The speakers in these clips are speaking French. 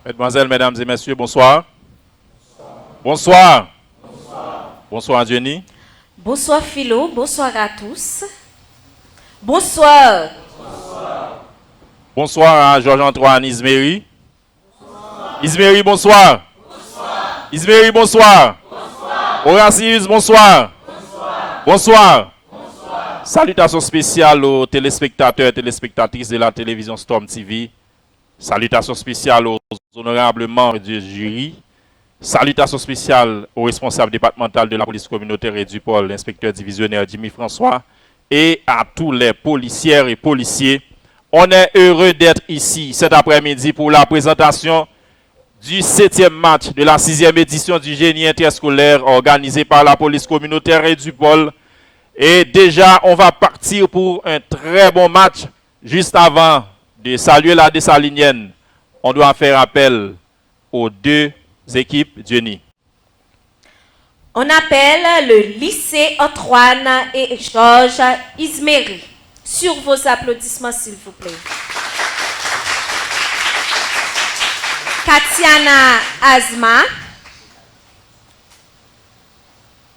Mesdemoiselles, mesdames et messieurs, bonsoir. Bonsoir. Bonsoir, Jenny. Bonsoir Philo, bonsoir à tous. Bonsoir. Bonsoir à Georges-Antoine Isméry. Isméry, bonsoir. Isméry, bonsoir. Horacius, bonsoir. Bonsoir. Salutations spéciales aux téléspectateurs et téléspectatrices de la télévision Storm TV. Salutations spéciales aux honorables membres du jury. Salutations spéciales au responsable départemental de la police communautaire et du pôle, l'inspecteur divisionnaire Jimmy François, et à tous les policières et policiers. On est heureux d'être ici cet après-midi pour la présentation du 7e match de la 6e édition du génie interscolaire organisé par la police communautaire et du pôle. Et déjà, on va partir pour un très bon match. Juste avant de saluer la Dessalinienne, on doit faire appel aux deux équipes, Jenny. On appelle le lycée Antoine et Georges Isméry. Sur vos applaudissements, s'il vous plaît. Katiana Azma,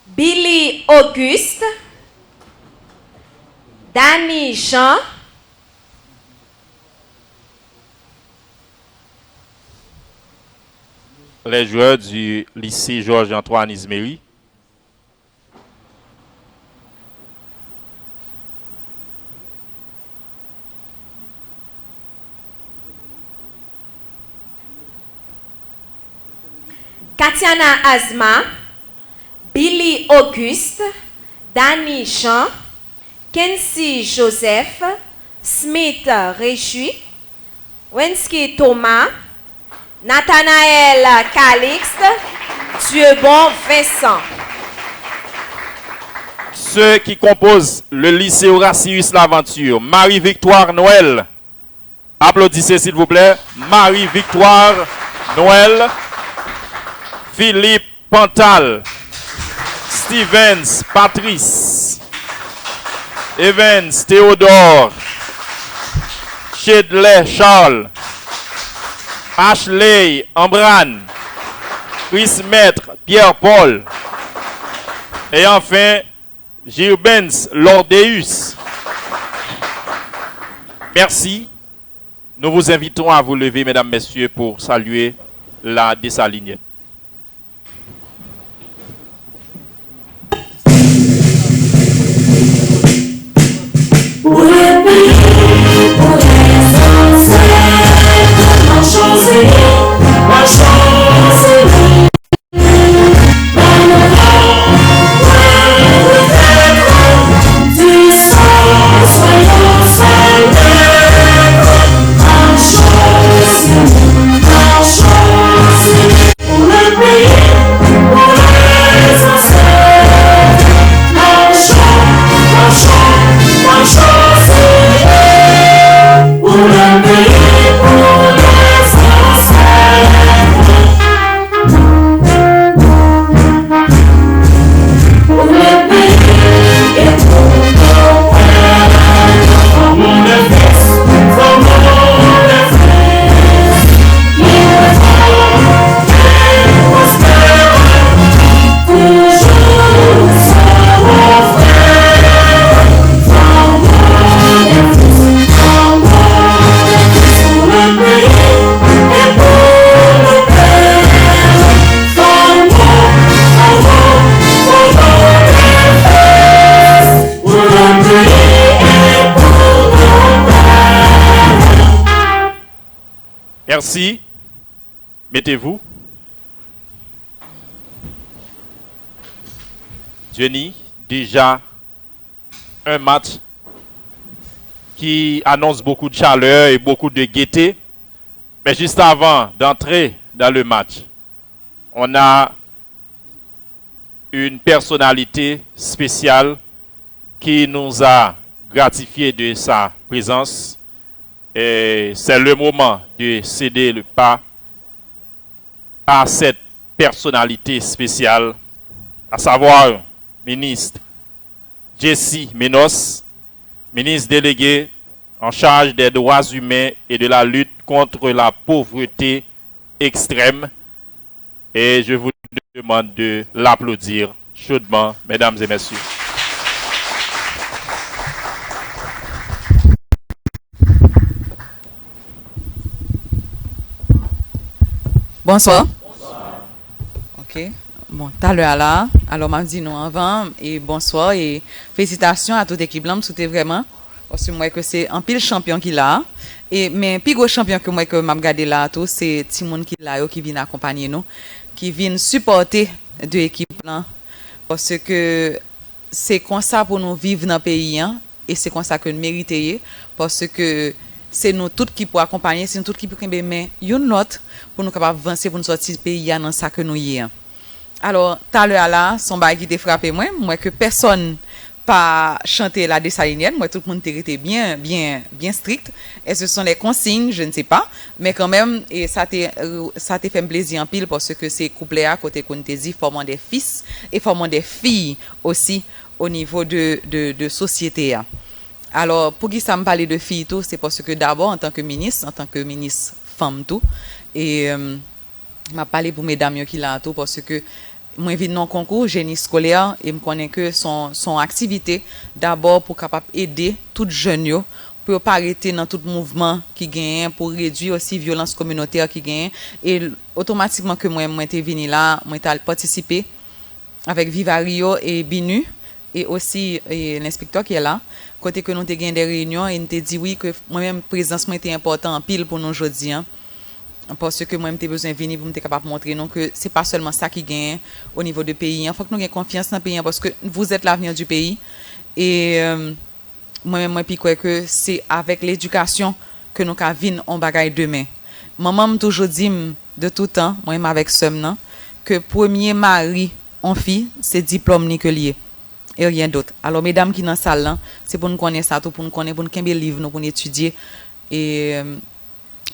Billy Auguste, Danny Jean, les joueurs du lycée Georges-Antoine Isméry. Katiana Azma, Billy Auguste, Danny Jean, Kenzie Joseph, Smith Réjoui, Wensky Thomas, Nathanaël Calixte, Dieubon Vincent. Ceux qui composent le lycée Horacius L'Aventure, Marie-Victoire Noël. Applaudissez s'il vous plaît. Marie-Victoire Noël. Philippe Pantal. Stevens Patrice. Evans Théodore. Chedley Charles. Ashley Ambran. Chris Maître Pierre-Paul. Et enfin, Girbens Lordeus. Merci. Nous vous invitons à vous lever, mesdames, messieurs, pour saluer la Dessalinienne. Pour le pays, pour les ancêtres, marchons-y, marchons-y. Dans nos rangs, peut-être, puissants, soyons célèbres. Marchons-y, marchons-y. Pour le pays, pour les ancêtres, marchons, marchons, marchons. Pour le pays, pour les ancêtres. Pour le pays et pour nos pères. Formons les fils, formons les fils. Ils vont et prospèrent. Toujours seront frères. Formons les fils, formons les fils. Pour le pays et pour nos pères. Formons, formons, formons les fils. Pour le pays et pour nos pères. Merci. Mettez-vous. Jenny, déjà un match qui annonce beaucoup de chaleur et beaucoup de gaieté. Mais juste avant d'entrer dans le match, on a une personnalité spéciale qui nous a gratifié de sa présence. Et c'est le moment de céder le pas à cette personnalité spéciale, à savoir ministre Jessie Menos, ministre délégué en charge des droits humains et de la lutte contre la pauvreté extrême. Et je vous demande de l'applaudir chaudement, mesdames et messieurs. Bonsoir. Ok. Bon, tout à l'heure là, alors m'a dit nous avant et bonsoir et félicitations à toute l'équipe là, c'était vraiment parce que moi que c'est un pile champion qui là et mais plus gros champion que moi que m'a regardé là tout c'est Timon qui là qui vient accompagner nous, qui vient supporter de l'équipe là parce que c'est comme ça pour nous vivre dans le pays hein, et c'est comme ça que nous méritons parce que c'est nous tous qui pour accompagner, c'est nous tous qui pour mais une note pour nous capable avancer pour nous sortir pays dans ça que nous y est. Alors, tout à l'heure là, son bail qui t'a frappé moi que personne pas chanter la dessalinienne, moi tout le monde était bien strict et ce sont les consignes, je ne sais pas, mais quand même et ça t'a fait plaisir en pile parce que c'est couplé à côté qu'on t'a dit formant des fils et formant des filles aussi au niveau de société. Alors, pour qui ça me parle de filles tout, c'est parce que d'abord en tant que ministre femme tout et m'a parlé pour mesdames qui là tout parce que moi je viens dans concours génie scolaire et me connais que son activité d'abord pour capable aider toutes jeunes yo pour pas arrêter dans tout mouvement qui gagne pour réduire aussi violence communautaire qui gagne et automatiquement que moi été venu là moi t'ai participé avec Vivario et Binu et aussi l'inspecteur qui est là côté que nous avons gagné des réunions et nous t'ai dit oui que moi-même présence était important en pile pour nous aujourd'hui hein, parce que moi-même j'ai besoin de venir pour me capable montrer non que c'est pas seulement ça qui gagne au niveau du pays il faut que nous ayons confiance dans le pays parce que vous êtes l'avenir du pays et moi-même moi puis quoi que c'est avec l'éducation que nous ca vinn on bagaille demain maman me toujours dit de tout temps moi-même avec somme non que premier mari en fille c'est diplôme ni que lié et rien d'autre. Alors mesdames qui dans salle là, c'est pour nous connaître ça tout pour nous connaître pour nous kembe livre nous pour nous étudier et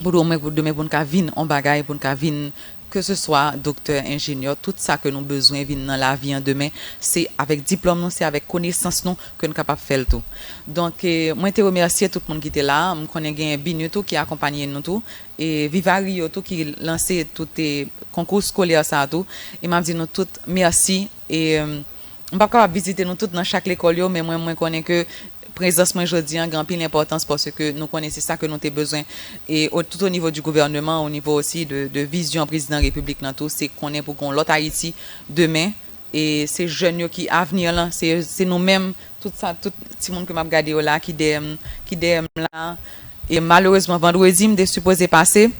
pour demain pour nous venir en bagaille pour nous venir que ce soit docteur, ingénieur, tout ça que nous besoin venir dans la vie en demain, c'est avec diplôme nous, c'est avec connaissance nous que nous capable faire tout. Donc moi te remercier tout le monde qui était là, me connais gain Binu tout qui accompagné nous tout et Vivario tout qui lancé tout les concours scolaires ça tout et m'a dit nous tout merci et on pas capable visiter nous toutes dans chaque école mais moi connais que présence moi aujourd'hui a grand pile importance parce que nous connaissons ça que nous avons besoin et tout au niveau du gouvernement au niveau aussi de vision président de la République dans tout c'est qu'on est pour qu'on l'autre Haïti demain et ces jeunes qui avenir là c'est nous-mêmes tout ça tout petit monde que m'a regardé là qui DM là et malheureusement vendredi m'était supposé passer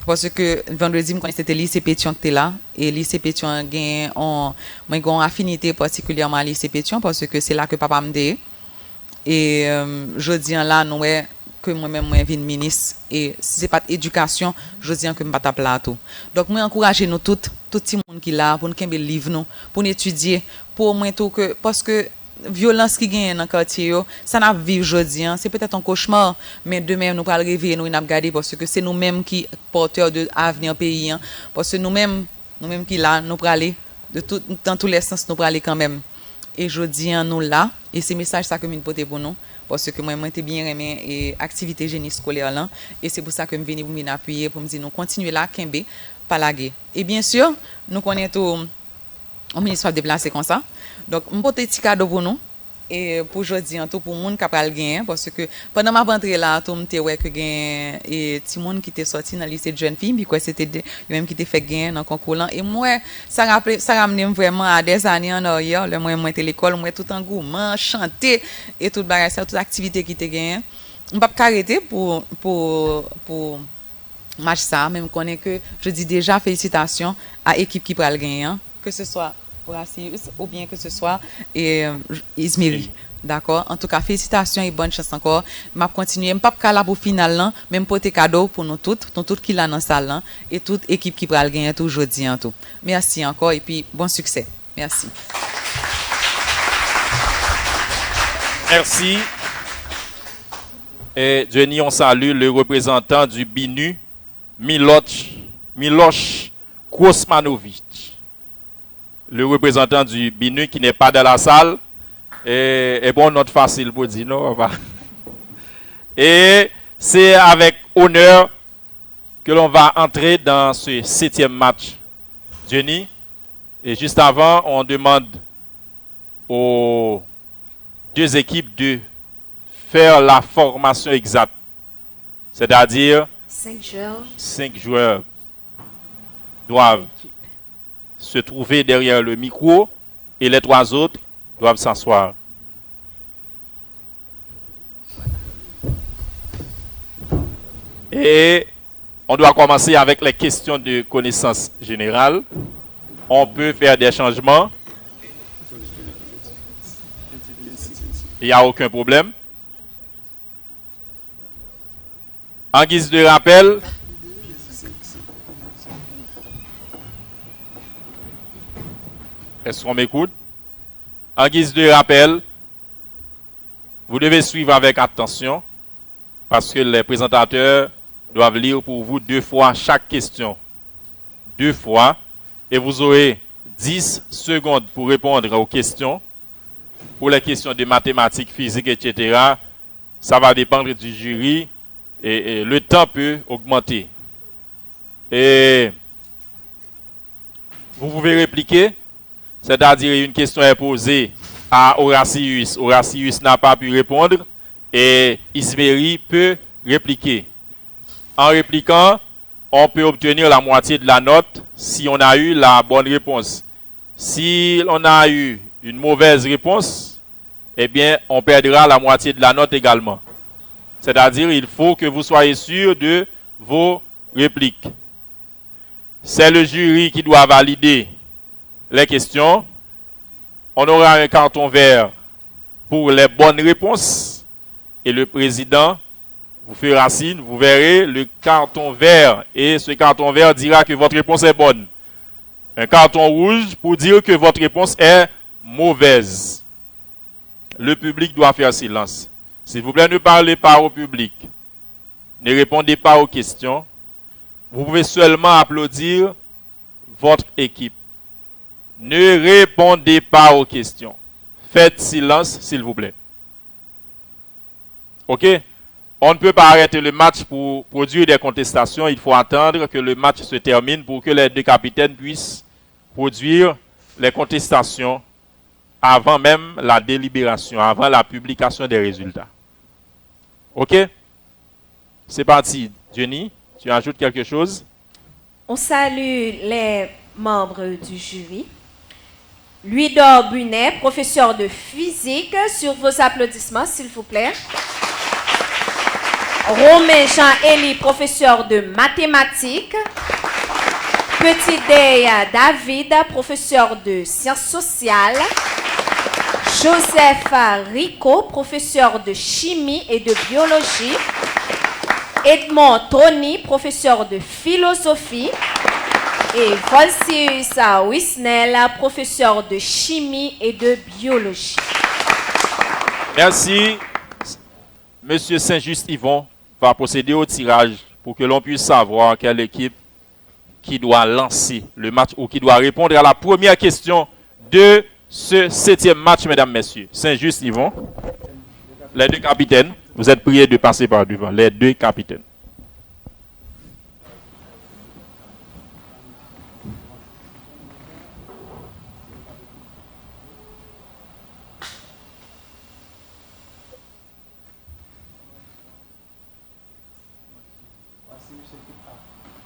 parce que vendredi me c'était lycée Pétion qui était là et lycée Pétion gain moi une affinité particulièrement à lycée Pétion parce que c'est là que papa me dit et jeudi là nous que moi-même moi vinn ministre et si c'est pas éducation jeudi que me pas tape là tout donc moi encourager nous tout petit monde qui là pour nous kembe livre nous pour étudier pour moi tout que parce que violence qui gagne dans quartier ça n'a vivre aujourd'hui c'est peut-être un cauchemar mais demain nous pas réveiller nous n'a regarder parce que c'est nous-mêmes qui porteurs de avenir pays parce que nous-mêmes qui là nous pour aller de tout dans tous les sens nous pour aller quand même et jeudi nous là et c'est message ça que me porter pour nous parce que moi était bien aimé et activité génie scolaire là et c'est pour ça que me venir pour m'appuyer pour me dire nous continuer là kembe pas laguer et bien sûr nous connaissons au ministre déplacé comme ça donc me porter petit cadeau pour nous et pour aujourd'hui en tout pour monde capable gagner parce que pendant ma rentrée là tout m'était ouais que gain et petit monde qui était sorti dans lycée de jeunes filles puis quoi c'était même qui était fait gagner dans concours là et moi ça ramenait vraiment à des années en arrière le moi était l'école moi tout engouement chanter et toute bagage ça toute activité qui était gagné on pas arrêter pour match ça même connaît que je dis déjà félicitations à l'équipe qui pral gagner que ce soit Horacius ou bien que ce soit Ismeri. D'accord? En tout cas, félicitations et bonne chance encore. Je vais continuer. Je ne vais pas là pour final là, même pour tes cadeaux pour nous toutes qui là dans la salle là, et toute équipe qui va gagner tout aujourd'hui en tout. Merci encore et puis bon succès. Merci. Merci. Et Jenny, on salue le représentant du BINU, Miloš Kosmanovic. Le représentant du BINU qui n'est pas dans la salle. Et bon, notre facile pour dire non. Et c'est avec honneur que l'on va entrer dans ce 7e match. Jenny, et juste avant, on demande aux deux équipes de faire la formation exacte. C'est-à-dire, 5 joueurs doivent se trouver derrière le micro et les 3 autres doivent s'asseoir. Et on doit commencer avec les questions de connaissance générale. On peut faire des changements. Il n'y a aucun problème. En guise de rappel, est-ce qu'on m'écoute? En guise de rappel, vous devez suivre avec attention parce que les présentateurs doivent lire pour vous 2 fois chaque question. 2 fois. Et vous aurez 10 secondes pour répondre aux questions. Pour les questions de mathématiques, physique, etc., ça va dépendre du jury et le temps peut augmenter. Et vous pouvez répliquer, c'est-à-dire une question est posée à Horacius. Horacius n'a pas pu répondre et Isméry peut répliquer. En répliquant, on peut obtenir la moitié de la note si on a eu la bonne réponse. Si on a eu une mauvaise réponse, eh bien, on perdra la moitié de la note également. C'est-à-dire, il faut que vous soyez sûr de vos répliques. C'est le jury qui doit valider les questions. On aura un carton vert pour les bonnes réponses. Et le président vous fera signe, vous verrez le carton vert. Et ce carton vert dira que votre réponse est bonne. Un carton rouge pour dire que votre réponse est mauvaise. Le public doit faire silence. S'il vous plaît, ne parlez pas au public. Ne répondez pas aux questions. Vous pouvez seulement applaudir votre équipe. Ne répondez pas aux questions. Faites silence, s'il vous plaît. OK? On ne peut pas arrêter le match pour produire des contestations. Il faut attendre que le match se termine pour que les 2 capitaines puissent produire les contestations avant même la délibération, avant la publication des résultats. OK? C'est parti. Jenny, tu ajoutes quelque chose? On salue les membres du jury. Louis-Dor Bunet, professeur de physique, sur vos applaudissements, s'il vous plaît. Romain Jean-Élie, professeur de mathématiques. Petit Dey David, professeur de sciences sociales. Joseph Rico, professeur de chimie et de biologie. Edmond Tony, professeur de philosophie. Et Volsius Wisnel, professeur de chimie et de biologie. Merci. Monsieur Saint-Just-Yvon va procéder au tirage pour que l'on puisse savoir quelle équipe qui doit lancer le match ou qui doit répondre à la première question de ce 7e match, mesdames, messieurs. Saint-Just-Yvon, les 2 capitaines, vous êtes priés de passer par devant, les 2 capitaines.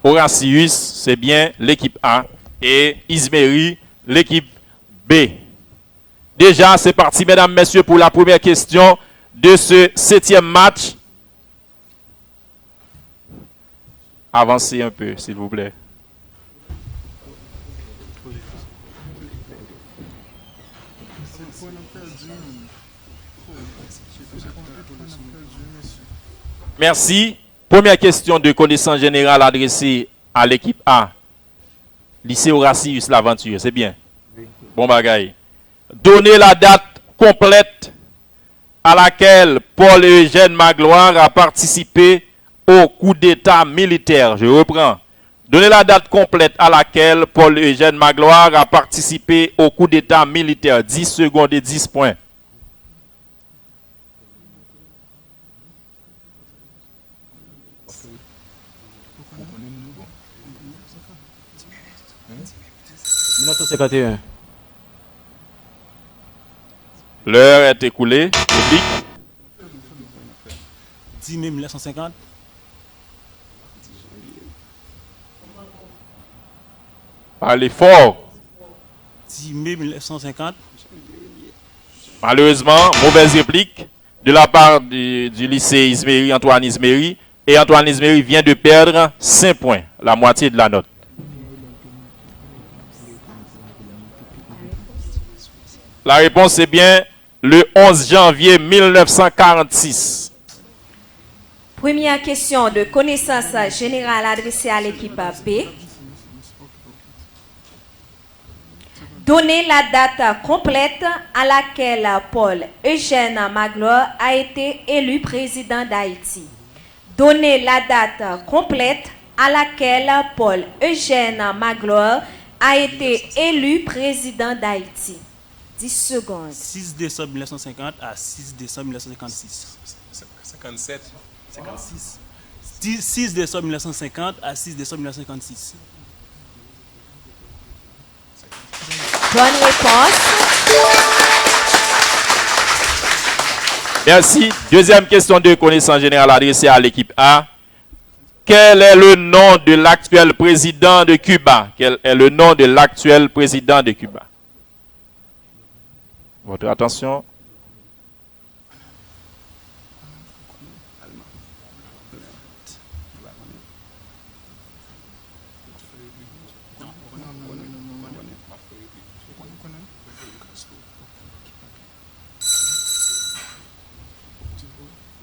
Horacius, c'est bien l'équipe A et Isméry, l'équipe B. Déjà, c'est parti, mesdames, messieurs, pour la première question de ce 7e match. Avancez un peu, s'il vous plaît. Merci. Première question de connaissance générale adressée à l'équipe A. Lycée Horacius L'Aventure, c'est bien. Bon bagaille. Donnez la date complète à laquelle Paul-Eugène Magloire a participé au coup d'état militaire. Je reprends. Donnez la date complète à laquelle Paul-Eugène Magloire a participé au coup d'état militaire. 10 secondes et 10 points. 1951. L'heure est écoulée. Public. 10 mai 1950. Parlez fort. 10 mai 1950. Malheureusement, mauvaise réplique de la part du lycée Isméry, Antoine Isméry. Et Antoine Isméry vient de perdre 5 points, la moitié de la note. La réponse est bien le 11 janvier 1946. Première question de connaissance générale adressée à l'équipe B. Donnez la date complète à laquelle Paul Eugène Magloire a été élu président d'Haïti. Donnez la date complète à laquelle Paul Eugène Magloire a été élu président d'Haïti. 10 secondes. 6 décembre 1950 à 6 décembre 1956. 57. 56. 6 décembre 1950 à 6 décembre 1956. Bonne réponse. Merci. Deuxième question de connaissance générale adressée à l'équipe A. Quel est le nom de l'actuel président de Cuba? Quel est le nom de l'actuel président de Cuba? Votre attention.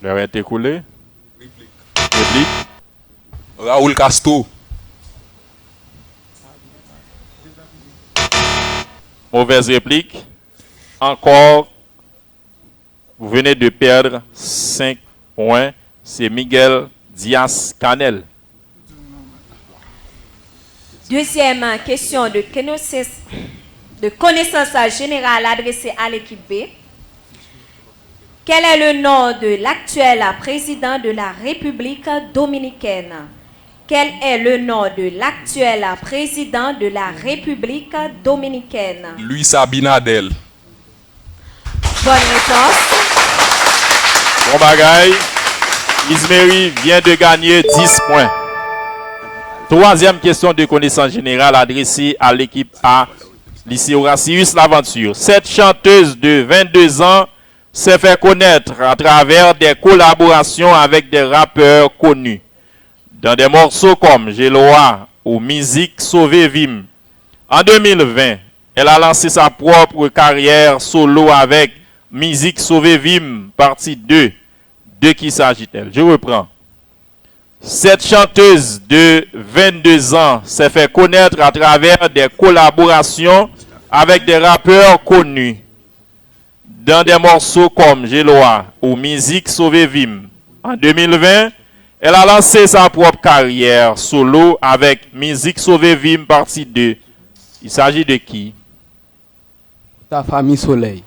L'heure est écoulée. Réplique. Raoul Castro. Mauvaise réplique. Encore, vous venez de perdre 5 points. C'est Miguel Diaz-Canel. Deuxième question de connaissance générale adressée à l'équipe B. Quel est le nom de l'actuel président de la République dominicaine? Quel est le nom de l'actuel président de la République dominicaine? Luis Abinadel. Bonne réponse. Bon bagaille. Isméry vient de gagner 10 points. Troisième question de connaissance générale adressée à l'équipe A, lycée Horatius L'Aventure. Cette chanteuse de 22 ans s'est fait connaître à travers des collaborations avec des rappeurs connus. Dans des morceaux comme Géloa ou Musique Sauvé Vim. En 2020, elle a lancé sa propre carrière solo avec Musique Sauvé Vim, partie 2. De qui s'agit-elle? Je reprends. Cette chanteuse de 22 ans s'est fait connaître à travers des collaborations avec des rappeurs connus. Dans des morceaux comme Géloa ou Musique Sauvé Vim. En 2020, elle a lancé sa propre carrière solo avec Musique Sauvé Vim partie 2. Il s'agit de qui? Ta famille Soleil.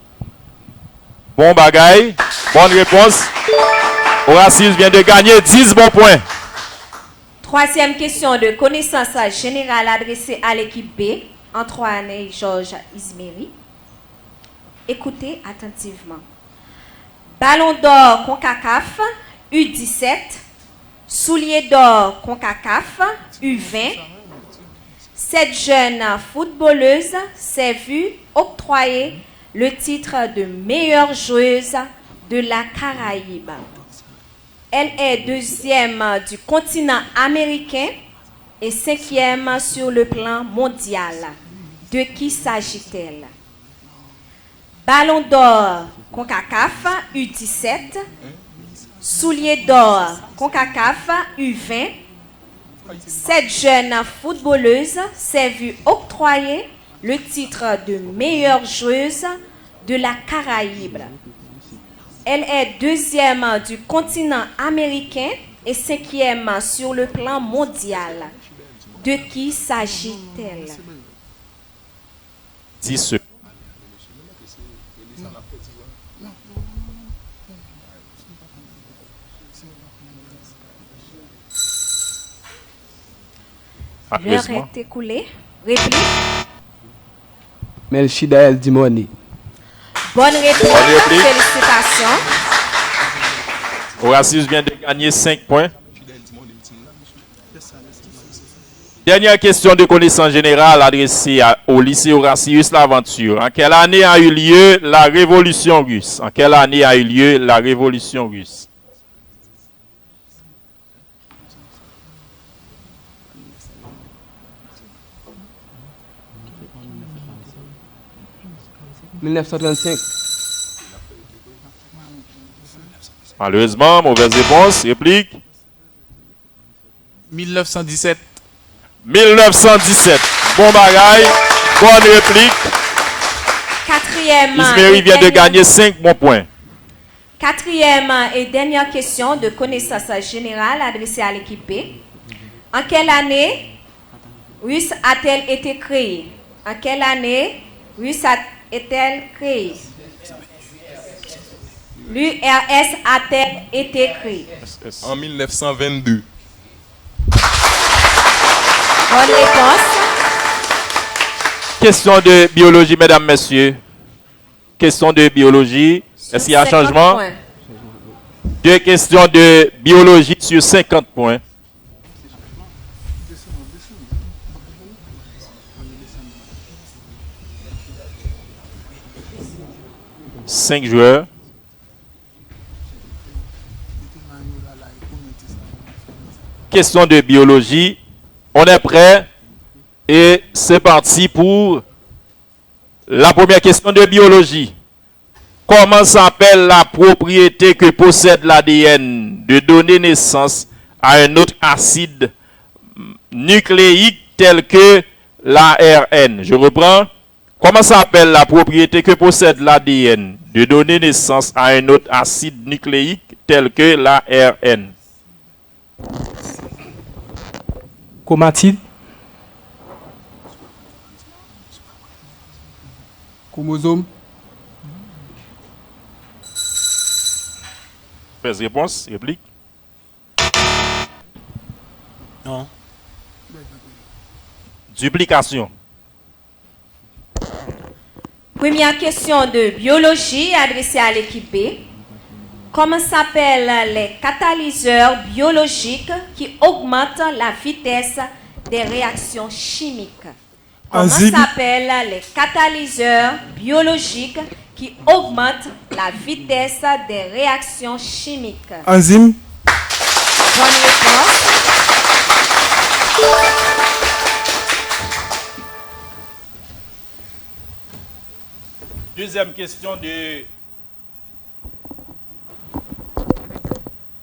Bon bagaille. Bonne réponse. Horatius vient de gagner 10 bons points. Troisième question de connaissance générale adressée à l'équipe B, Antoine et Georges Isméry. Écoutez attentivement. Ballon d'or CONCACAF U17, soulier d'or CONCACAF U20. Cette jeune footballeuse s'est vue octroyer le titre de meilleure joueuse de la Caraïbe. Elle est deuxième du continent américain et cinquième sur le plan mondial. De qui s'agit-elle? Ballon d'or CONCACAF U17, soulier d'or CONCACAF U20. Cette jeune footballeuse s'est vue octroyer le titre de meilleure joueuse de la Caraïbe. Elle est deuxième du continent américain et cinquième sur le plan mondial. De qui s'agit-elle? 10 secondes. L'heure Applaudissements. est écoulée. Réplique. Melchidael Dimoni. Bonne réponse. Bonne réplique. Félicitations. Horatius vient de gagner 5 points. Dernière question de connaissance générale adressée au lycée Horatius L'Aventure. En quelle année a eu lieu la Révolution russe? En quelle année a eu lieu la Révolution russe? « 1935. Malheureusement, mauvaise réponse. Réplique. 1917. 1917. Bon bagaille. Bonne réplique. Quatrième. Isméry et vient de dernière- gagner 5 bons points. Quatrième et dernière question de connaissance générale adressée à l'équipe B. En quelle année RUS a-t-elle été créée? En quelle année RUS a-t-elle créée? L'URS a-t-elle été créée? En 1922. Bonne réponse. Question de biologie, mesdames, messieurs. Question de biologie. Est-ce qu'il y a un 50 changement? points. 2 questions de biologie sur 50 points. Cinq joueurs. Question de biologie. On est prêt et c'est parti pour la première question de biologie. Comment s'appelle la propriété que possède l'ADN de donner naissance à un autre acide nucléique tel que l'ARN? Je reprends. Comment s'appelle la propriété que possède l'ADN de donner naissance à un autre acide nucléique tel que l'ARN? Chromatide. Chromosome. Mauvaise réponse, réplique. Non. Duplication. Première question de biologie adressée à l'équipe B. Comment s'appellent les catalyseurs biologiques qui augmentent la vitesse des réactions chimiques? Comment Enzyme. s'appellent les catalyseurs biologiques qui augmentent la vitesse des réactions chimiques? Enzyme. Bonne réponse. Deuxième question de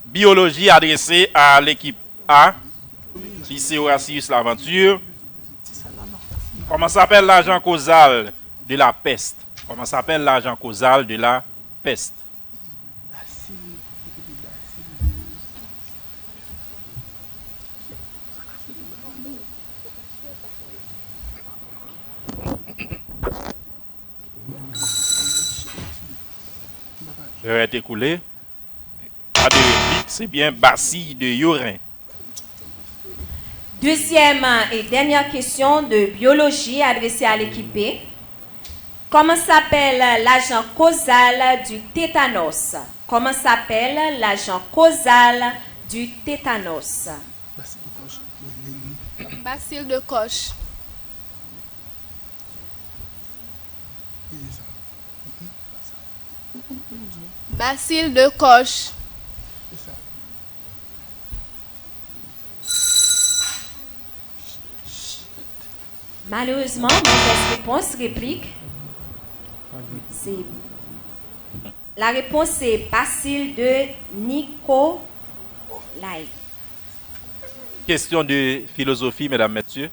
biologie adressée à l'équipe A, lycée Horatius L'Aventure. Comment s'appelle l'agent causal de la peste? Comment s'appelle l'agent causal de la peste? L'heure est écoulée. Pas de réplique, c'est bien bacille de Yorin. Deuxième et dernière question de biologie adressée à l'équipe B. Comment s'appelle l'agent causal du tétanos? Comment s'appelle l'agent causal du tétanos? Bacille de Koch. Bacille de Koch. Malheureusement, mauvaise réponse, réplique. La réponse est bacille de Nicolai. Question de philosophie, mesdames, messieurs.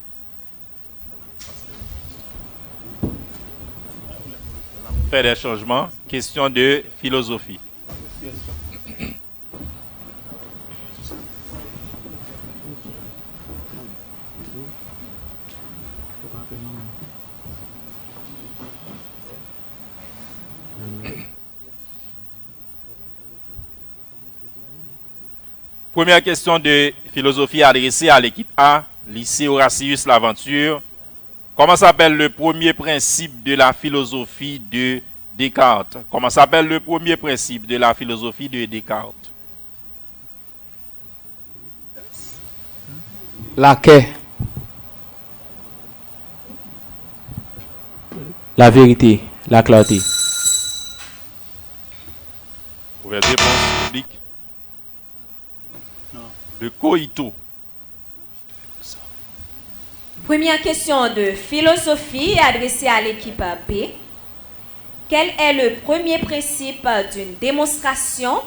Faire des changements. Question de philosophie. Première question de philosophie adressée à l'équipe A, lycée Horatius Laventure. Comment s'appelle le premier principe de la philosophie de Descartes? Comment s'appelle le premier principe de la philosophie de Descartes? Laquais. La vérité, la clarté. Mauvaise réponse publique. Le coïto. Première question de philosophie adressée à l'équipe B. Quel est le premier principe d'une démonstration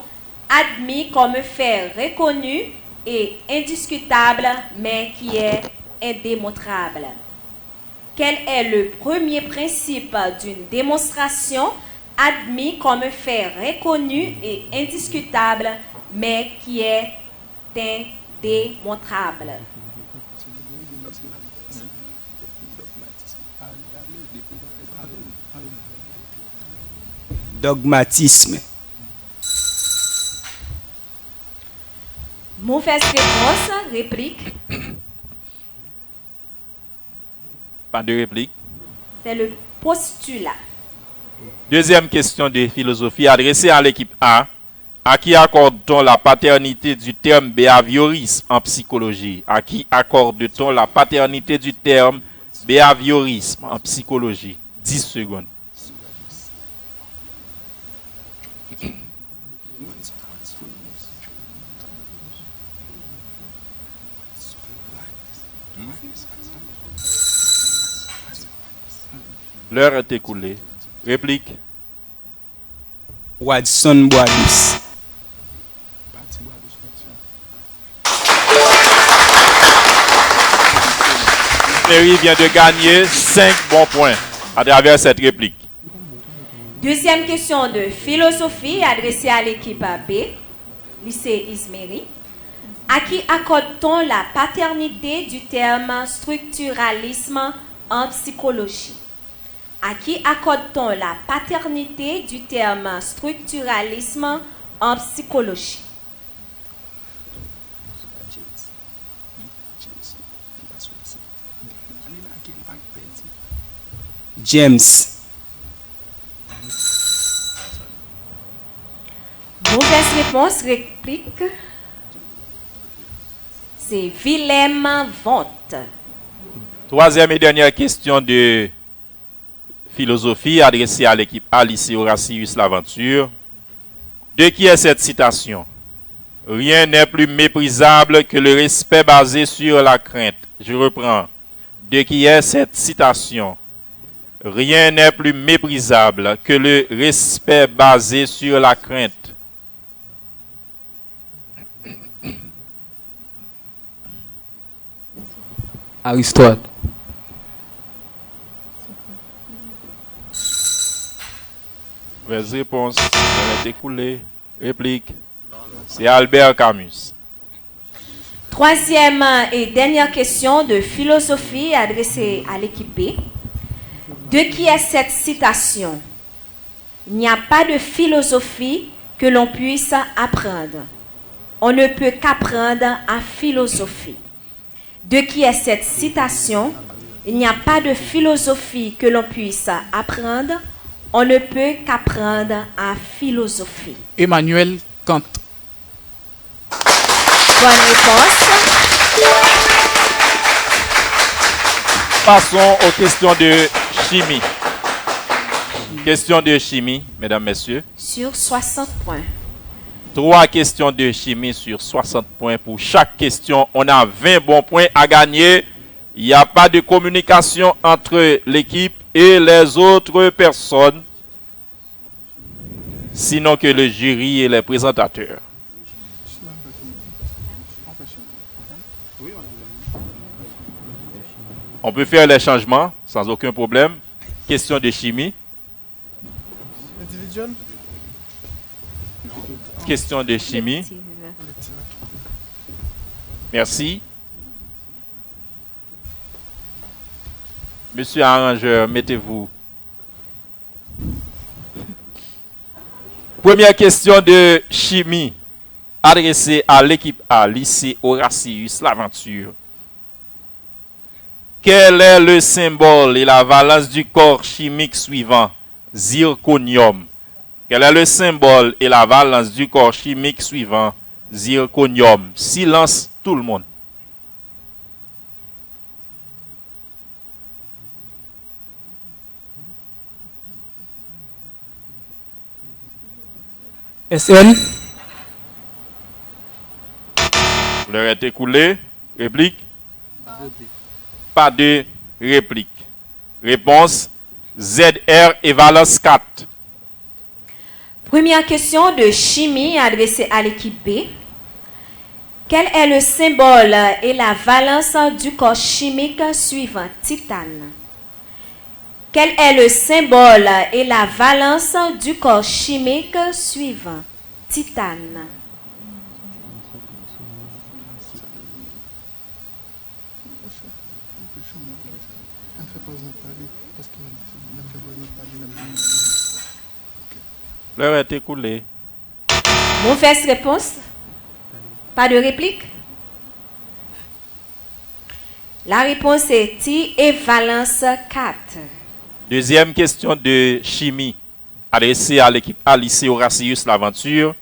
admis comme fait reconnu et indiscutable, mais qui est indémontrable? Quel est le premier principe d'une démonstration admis comme fait reconnu et indiscutable, mais qui est indémontrable? Dogmatisme. Mauvaise réponse, réplique. Pas de réplique. C'est le postulat. Deuxième question de philosophie adressée à l'équipe A. À qui accorde-t-on la paternité du terme behaviorisme en psychologie? À qui accorde-t-on la paternité du terme behaviorisme en psychologie? 10 secondes. L'heure est écoulée. Réplique. Watson Boadus. Mary vient de gagner 5 bons points à travers cette réplique. Deuxième question de philosophie adressée à l'équipe B, lycée Isméry. À qui accorde-t-on la paternité du terme structuralisme en psychologie? À qui accorde-t-on la paternité du terme structuralisme en psychologie? James. Mauvaise réponse, réplique. C'est Willem Wundt. Troisième et dernière question de philosophie adressée à l'équipe A, lycée Horatius Laventure. De qui est cette citation? Rien n'est plus méprisable que le respect basé sur la crainte. Je reprends. De qui est cette citation? Rien n'est plus méprisable que le respect basé sur la crainte. Aristote. Mauvaise réponse. Elle est écoulée. Réplique. C'est Albert Camus. Troisième et dernière question de philosophie adressée à l'équipe B. De qui est cette citation? Il n'y a pas de philosophie que l'on puisse apprendre. On ne peut qu'apprendre à philosophie. De qui est cette citation? Il n'y a pas de philosophie que l'on puisse apprendre. On ne peut qu'apprendre à philosophie. Emmanuel Kant. Bonne réponse. Passons aux questions de chimie. Question de chimie, mesdames, messieurs. Sur 60 points. 3 questions de chimie sur 60 points. Pour chaque question, on a 20 bons points à gagner. Il n'y a pas de communication entre l'équipe et les autres personnes, sinon que le jury et les présentateurs. On peut faire les changements sans aucun problème. Question de chimie. Individuel? Question de chimie. Merci. Monsieur arrangeur, mettez-vous. Première question de chimie adressée à l'équipe A, lycée Horatius Laventure. Quel est le symbole et la valence du corps chimique suivant? Zirconium. Quel est le symbole et la valence du corps chimique suivant? Zirconium. Silence, tout le monde. SN. L'heure est écoulée. Réplique? Pas de réplique. Réponse ZR et valence 4. Première question de chimie adressée à l'équipe B. Quel est le symbole et la valence du corps chimique suivant? Titane. Quel est le symbole et la valence du corps chimique suivant? Titane. L'heure est écoulée. Mauvaise réponse. Pas de réplique. La réponse est T et valence 4. Deuxième question de chimie adressée à l'équipe A, lycée Horatius L'Aventure.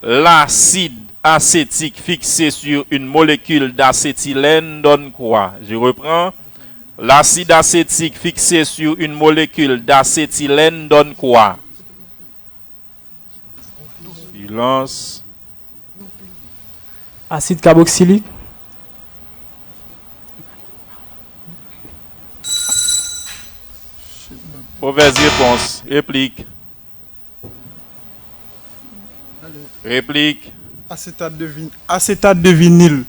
L'acide acétique fixé sur une molécule d'acétylène donne quoi? Je reprends. L'acide acétique fixé sur une molécule d'acétylène donne quoi? Silence. Acide carboxylique. Mauvaise réponse. Réplique. Réplique. Acétate de vinyle.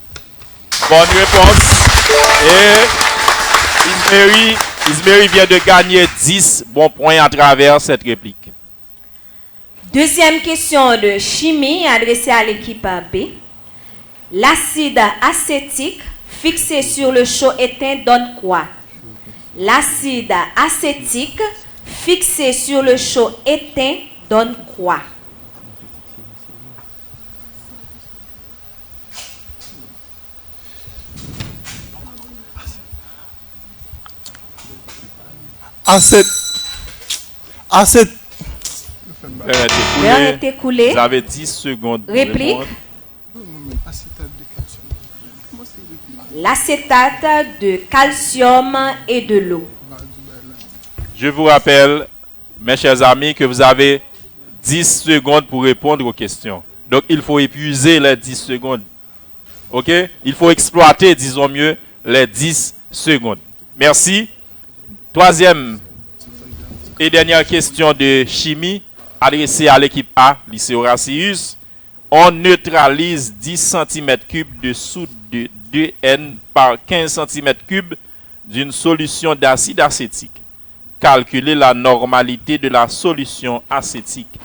Bonne réponse. Et Ismeri vient de gagner 10 bons points à travers cette réplique. Deuxième question de chimie adressée à l'équipe B. L'acide acétique fixé sur le chaud éteint donne quoi? L'acide acétique fixé sur le chaud éteint donne quoi? L'heure est écoulée. Vous avez 10 secondes. Réplique. L'acétate de calcium et de l'eau. Je vous rappelle, mes chers amis, que vous avez 10 secondes pour répondre aux questions. Donc, il faut épuiser les 10 secondes. OK? Il faut exploiter, disons mieux, les 10 secondes. Merci. Troisième et dernière question de chimie adressée à l'équipe A, lycée Horatius. On neutralise 10 cm3 de soude de 2N par 15 cm3 d'une solution d'acide acétique. Calculez la normalité de la solution acétique.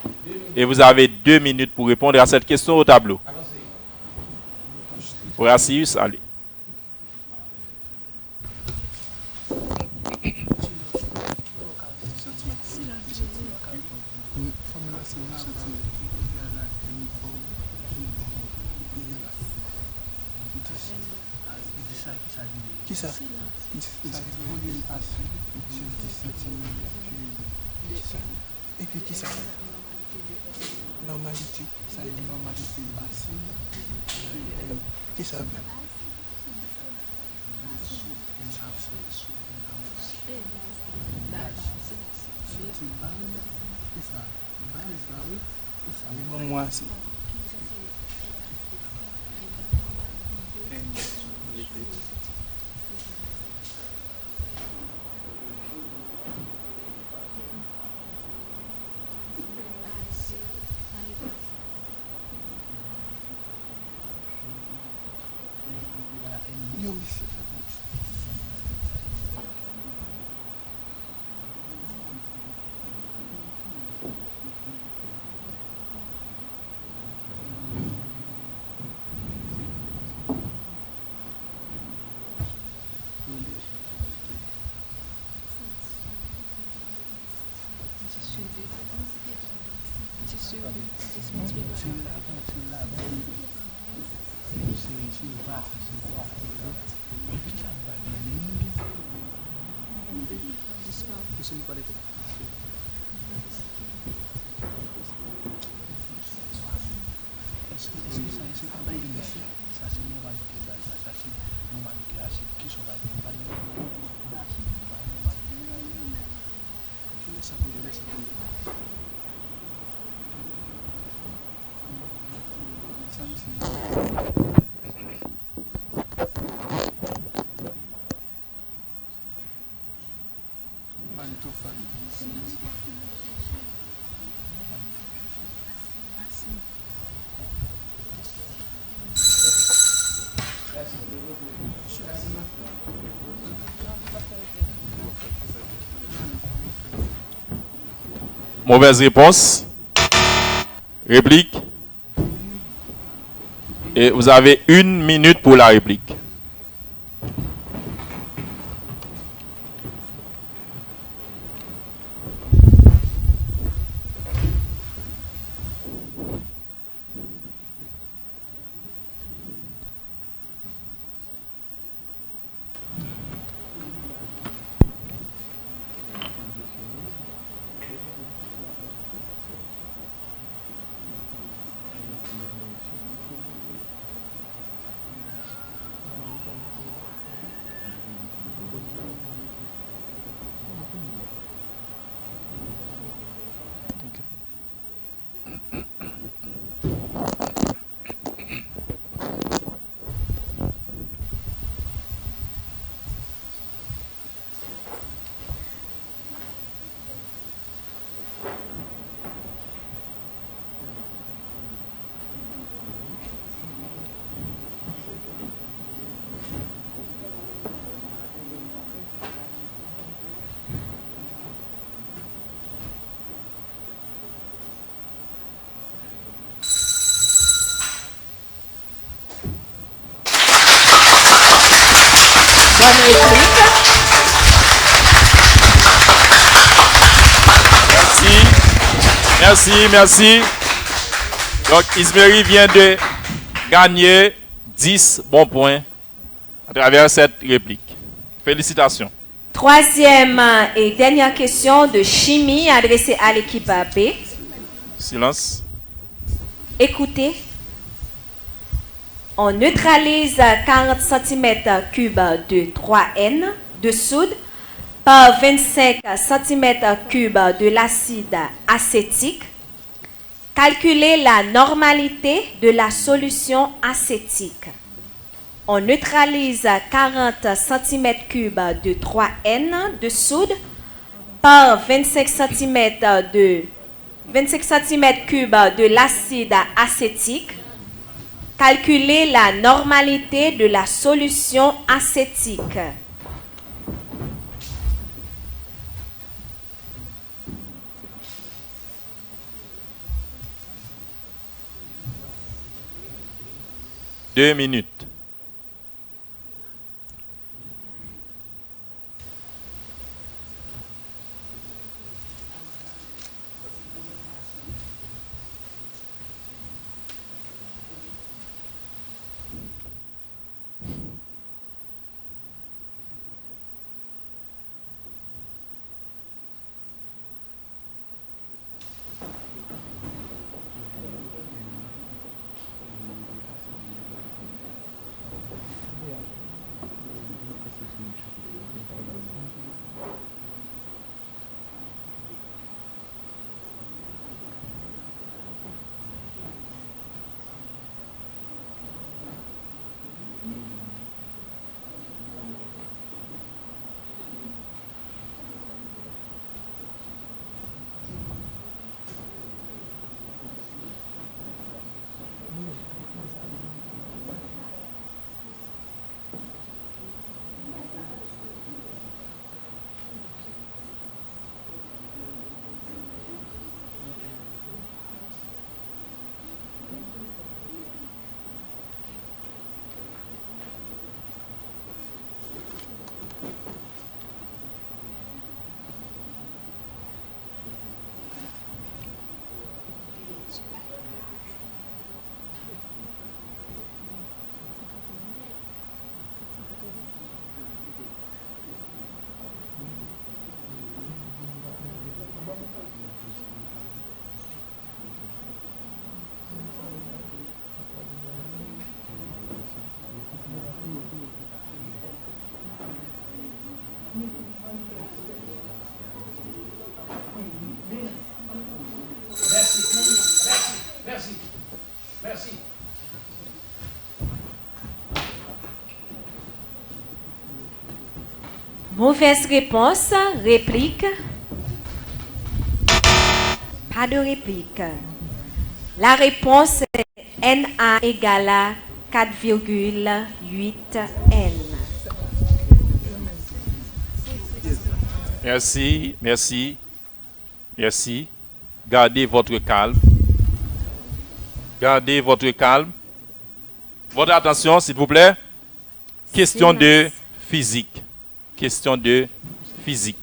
Et vous avez 2 minutes pour répondre à cette question au tableau. Horatius, allez. Qui ça? Et puis qui ça? Normalité, ça est normalité acide. Qui ça? Moi, c'est. ce n'est pas les copains. Ça, c'est normalité base. Ça, c'est normalité acide. Qui sont là? Ça peut laisser Mauvaise réponse. Réplique. Et vous avez 1 minute pour la réplique. Bonne réplique. Merci. Donc, Ismeri vient de gagner 10 bons points à travers cette réplique. Félicitations. Troisième et dernière question de chimie adressée à l'équipe B. Silence. Écoutez. On neutralise 40 cm3 de 3N de soude par 25 cm3 de l'acide acétique. Calculez la normalité de la solution acétique. On neutralise 40 cm3 de 3N de soude par 25 cm3 de l'acide acétique. Calculez la normalité de la solution acétique. Deux minutes. Merci. Mauvaise réponse, réplique. Pas de réplique. La réponse est NA égale à 4,8N. Merci, merci, merci. Gardez votre calme. Gardez votre calme. Votre attention, s'il vous plaît. Question de physique. Question de physique.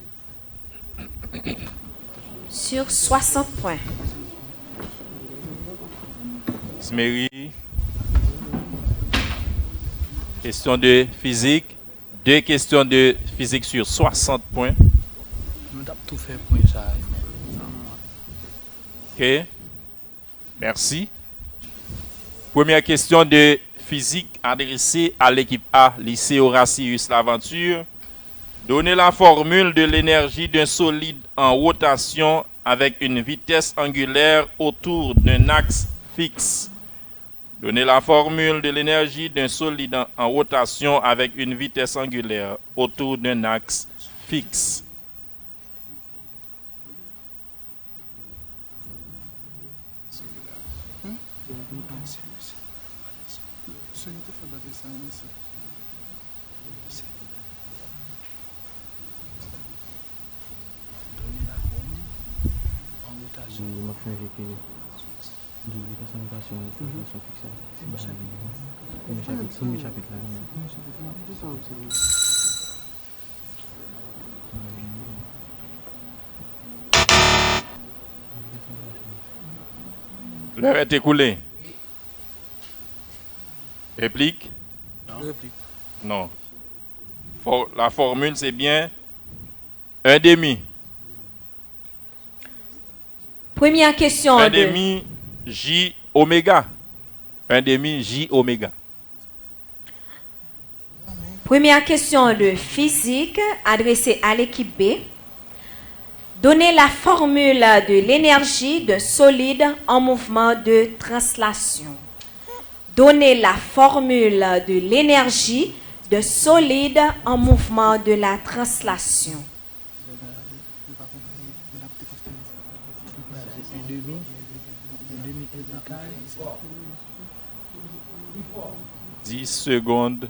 Sur 60 points. Isméry. Question de physique. 2 questions de physique sur 60 points. Nous avons tout fait pour ça. OK. Merci. Première question de physique adressée à l'équipe A, lycée Horatius Laventure. Donnez la formule de l'énergie d'un solide en rotation avec une vitesse angulaire autour d'un axe fixe. Donnez la formule de l'énergie d'un solide en rotation avec une vitesse angulaire autour d'un axe fixe. L'heure est écoulée. Réplique? Non. La formule, c'est bien 1,5. Première question. 1,5 J oméga. 1,5 J oméga. Première question de physique adressée à l'équipe B. Donnez la formule de l'énergie d'un solide en mouvement de translation. Donnez la formule de l'énergie de solide en mouvement de la translation. « 10 secondes.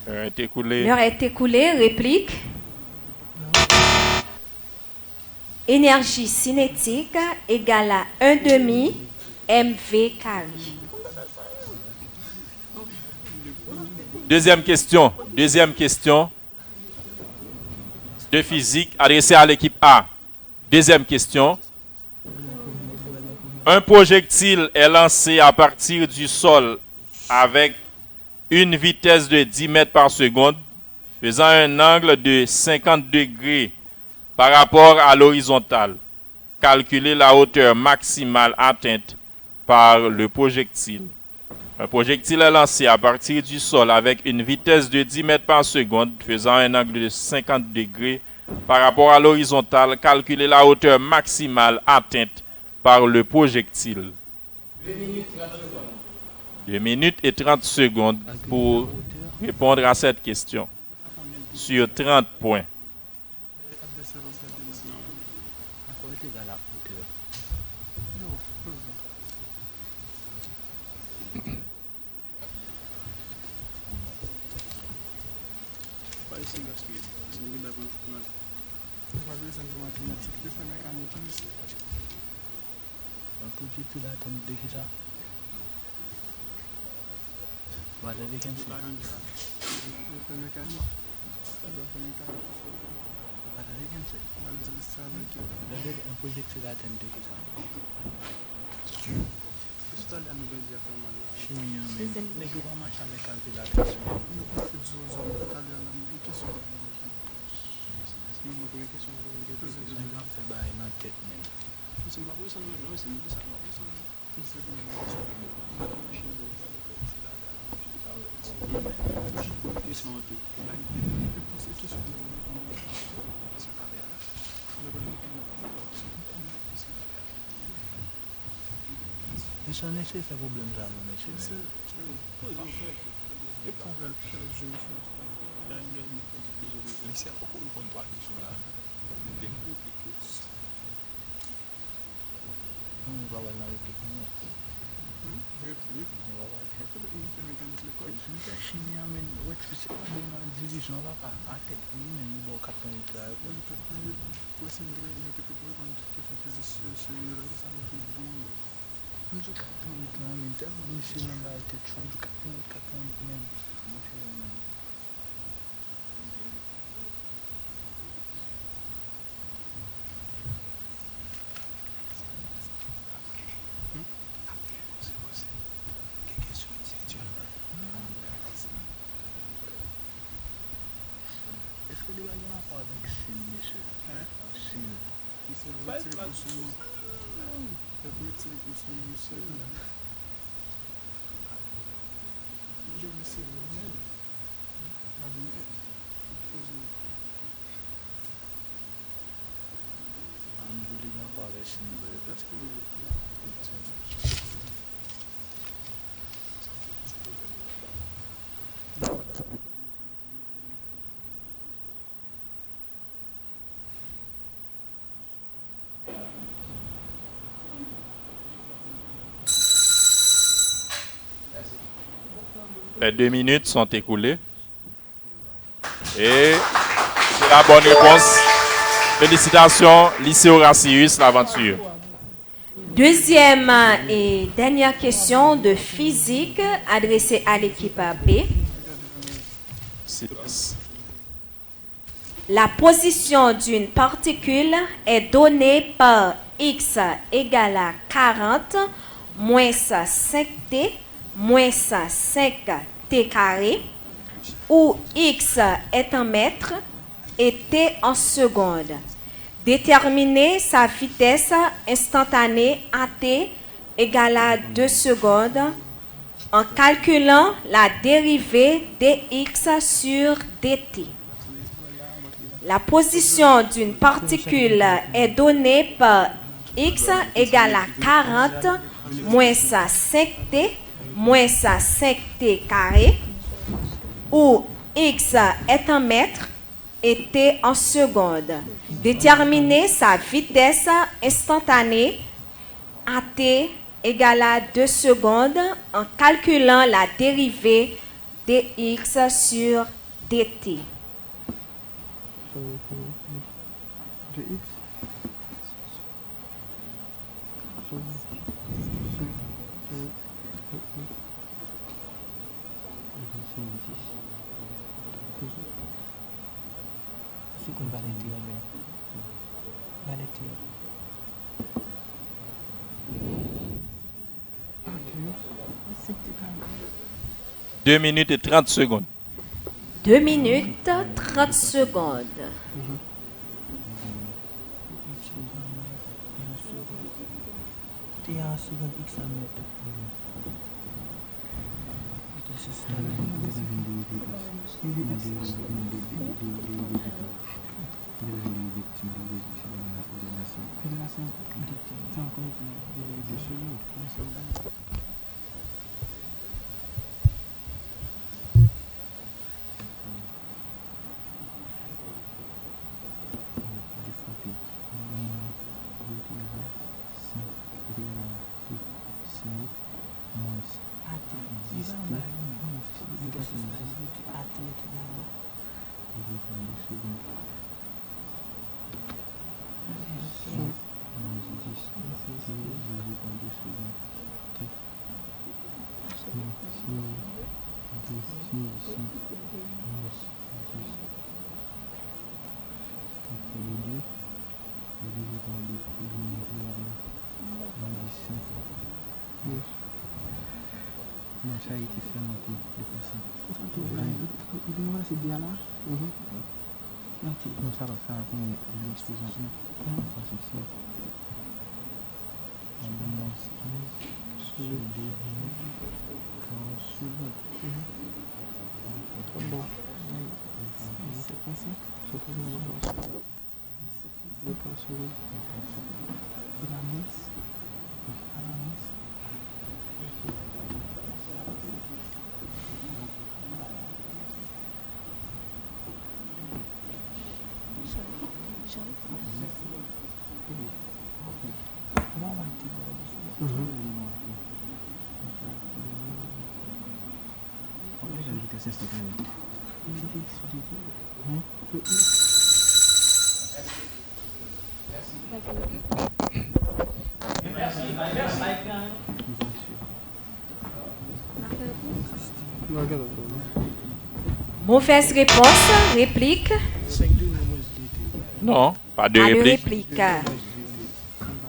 L'heure est écoulée. L'heure est écoulée. Réplique. Énergie cinétique égale à 1,5 MV carré. Deuxième question de physique adressée à l'équipe A. Deuxième question. Un projectile est lancé à partir du sol avec une vitesse de 10 mètres par seconde, faisant un angle de 50 degrés par rapport à l'horizontale. Calculez la hauteur maximale atteinte par le projectile. Un projectile est lancé à partir du sol avec une vitesse de 10 mètres par seconde, faisant un angle de 50 degrés par rapport à l'horizontale. Calculez la hauteur maximale atteinte par le projectile. 2 minutes et 30 secondes pour répondre à cette question. Sur 30 points. Isso nem sei se é problema já, não mexer. Esse é pouco pontual isso lá. Não vai lá o que não. Division là pas à tête même bon 4 minutes là. Nous 4 minutes là, mais tellement monsieur même là tête chaud 4 minutes même. Est-ce que les gars ont pas avec Chine, monsieur? Chine. Les gars pas avec Chine, parce que 2 minutes sont écoulées. Et c'est la bonne réponse. Félicitations, lycée Horatius, l'aventure. Deuxième et dernière question de physique adressée à l'équipe B. La position d'une particule est donnée par x égale à 40 moins 5t moins 5t carré, où x est en mètres et t en secondes. Déterminer sa vitesse instantanée à t égale à 2 secondes en calculant la dérivée dx sur dt. La position d'une particule est donnée par x égale à 40 moins 5t moins 5t carré, où x est en mètres et t en secondes. Déterminer sa vitesse instantanée à t égale à 2 secondes en calculant la dérivée dx sur dt. Deux minutes et 30 secondes. 2 minutes 30 secondes. Non, ça a été fait monter, dépassé. C'est bien là. Non, ça va faire comme l'exposant. Ça, c'est ça. On va sur 2 minutes, 40 secondes. Mauvaise réponse, réplique. Non, pas de Pas de réplique. réplique.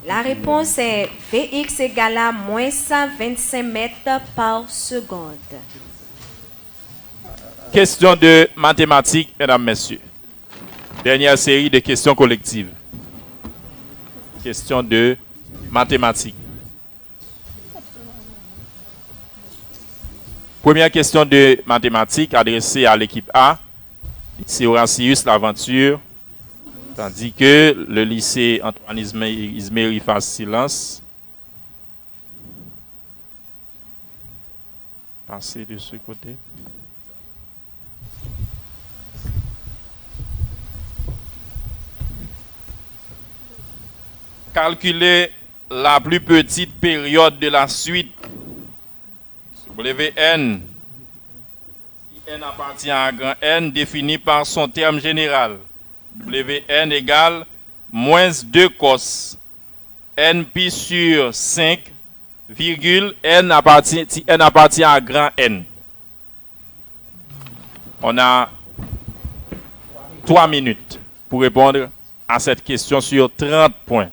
La réponse est Vx égale à moins 125 mètres par seconde. Question de mathématiques, mesdames, messieurs. Dernière série de questions collectives. Question de mathématiques. Première question de mathématiques adressée à l'équipe A. C'est Horatius L'Aventure. Tandis que le lycée Antoine Isméry fasse silence. Passez de ce côté. Calculez la plus petite période de la suite. Wn. Si n appartient à grand N, défini par son terme général. Wn égale moins 2 cos n pi sur 5, virgule n appartient à grand N. On a 3 minutes pour répondre à cette question sur 30 points.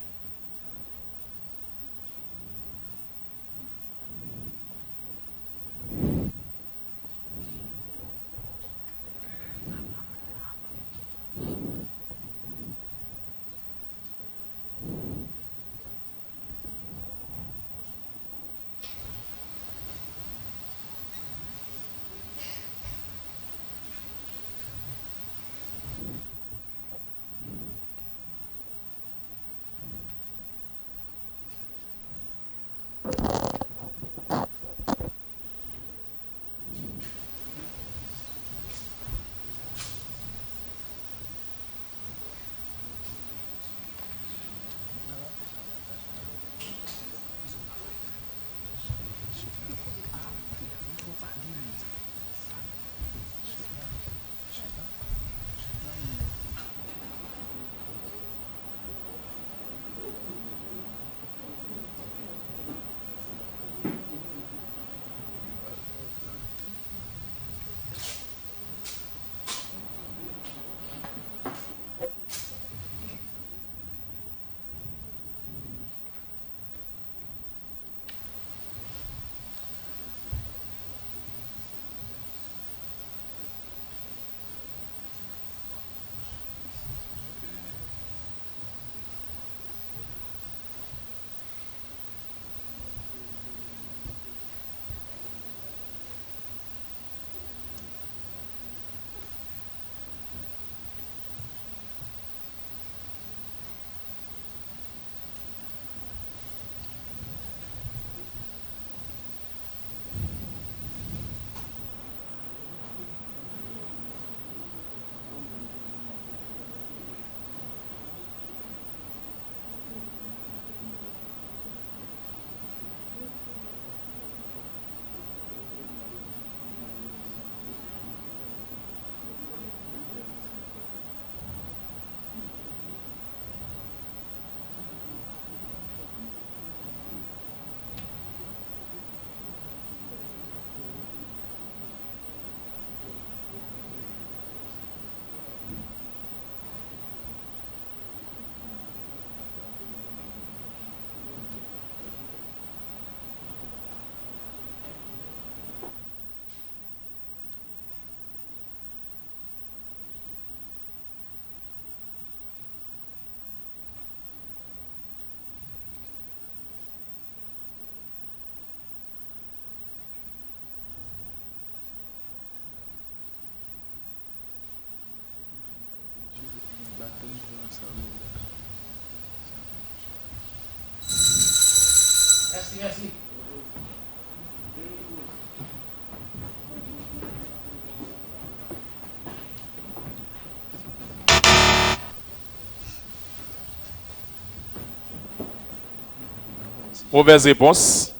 Mauvaise réponse.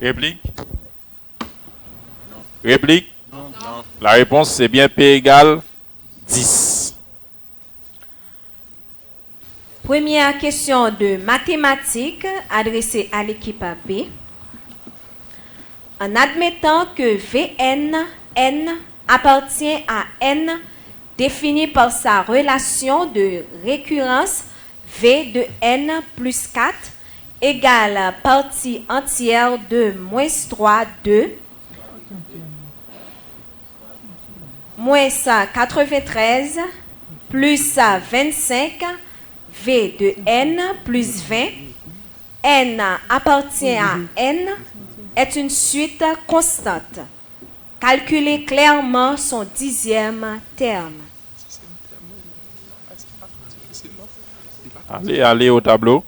Réplique? Réplique? Non. La réponse, c'est bien P égale 10. Première question de mathématiques adressée à l'équipe B. En admettant que Vn, n appartient à n défini par sa relation de récurrence V de n plus 4 égale partie entière de moins 3, 2, moins 93, plus 25, V de n plus 20, n appartient à n, est une suite constante. Calculez clairement son dixième terme. Allez au tableau.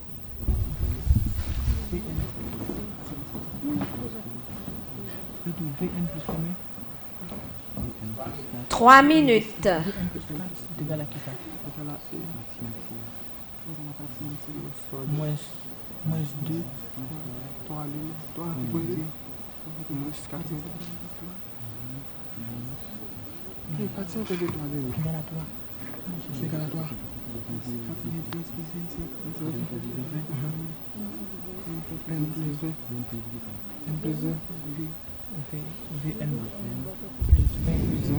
Vn plus combien? 3 minutes. Égal à qui ça? Moins 2. 3 moins 4. Égal à 3. Égal à 3. N plus 2. N plus 2. Vn plus 20 plus 1.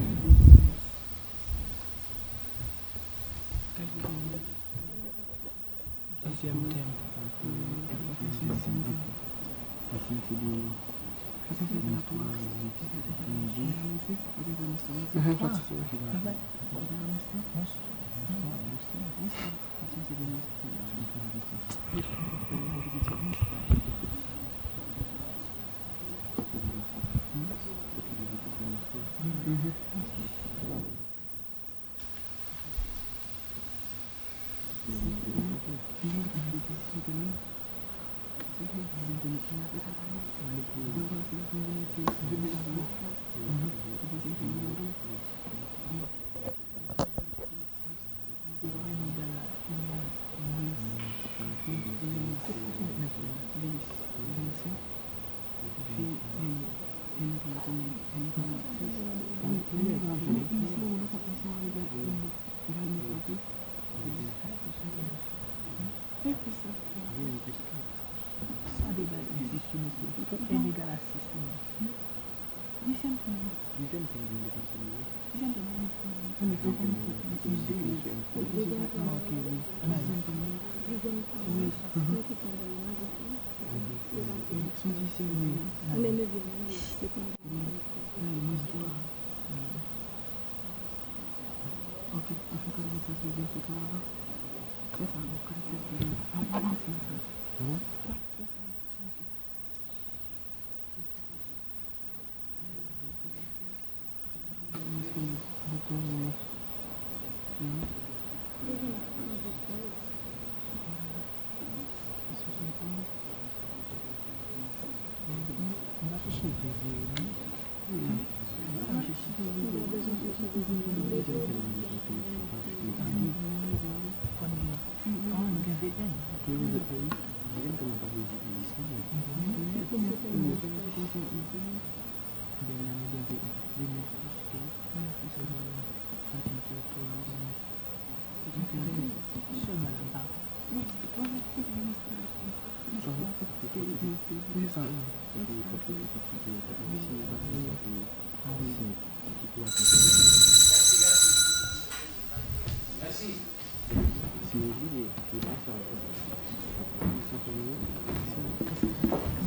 Calcul. Dixième terme.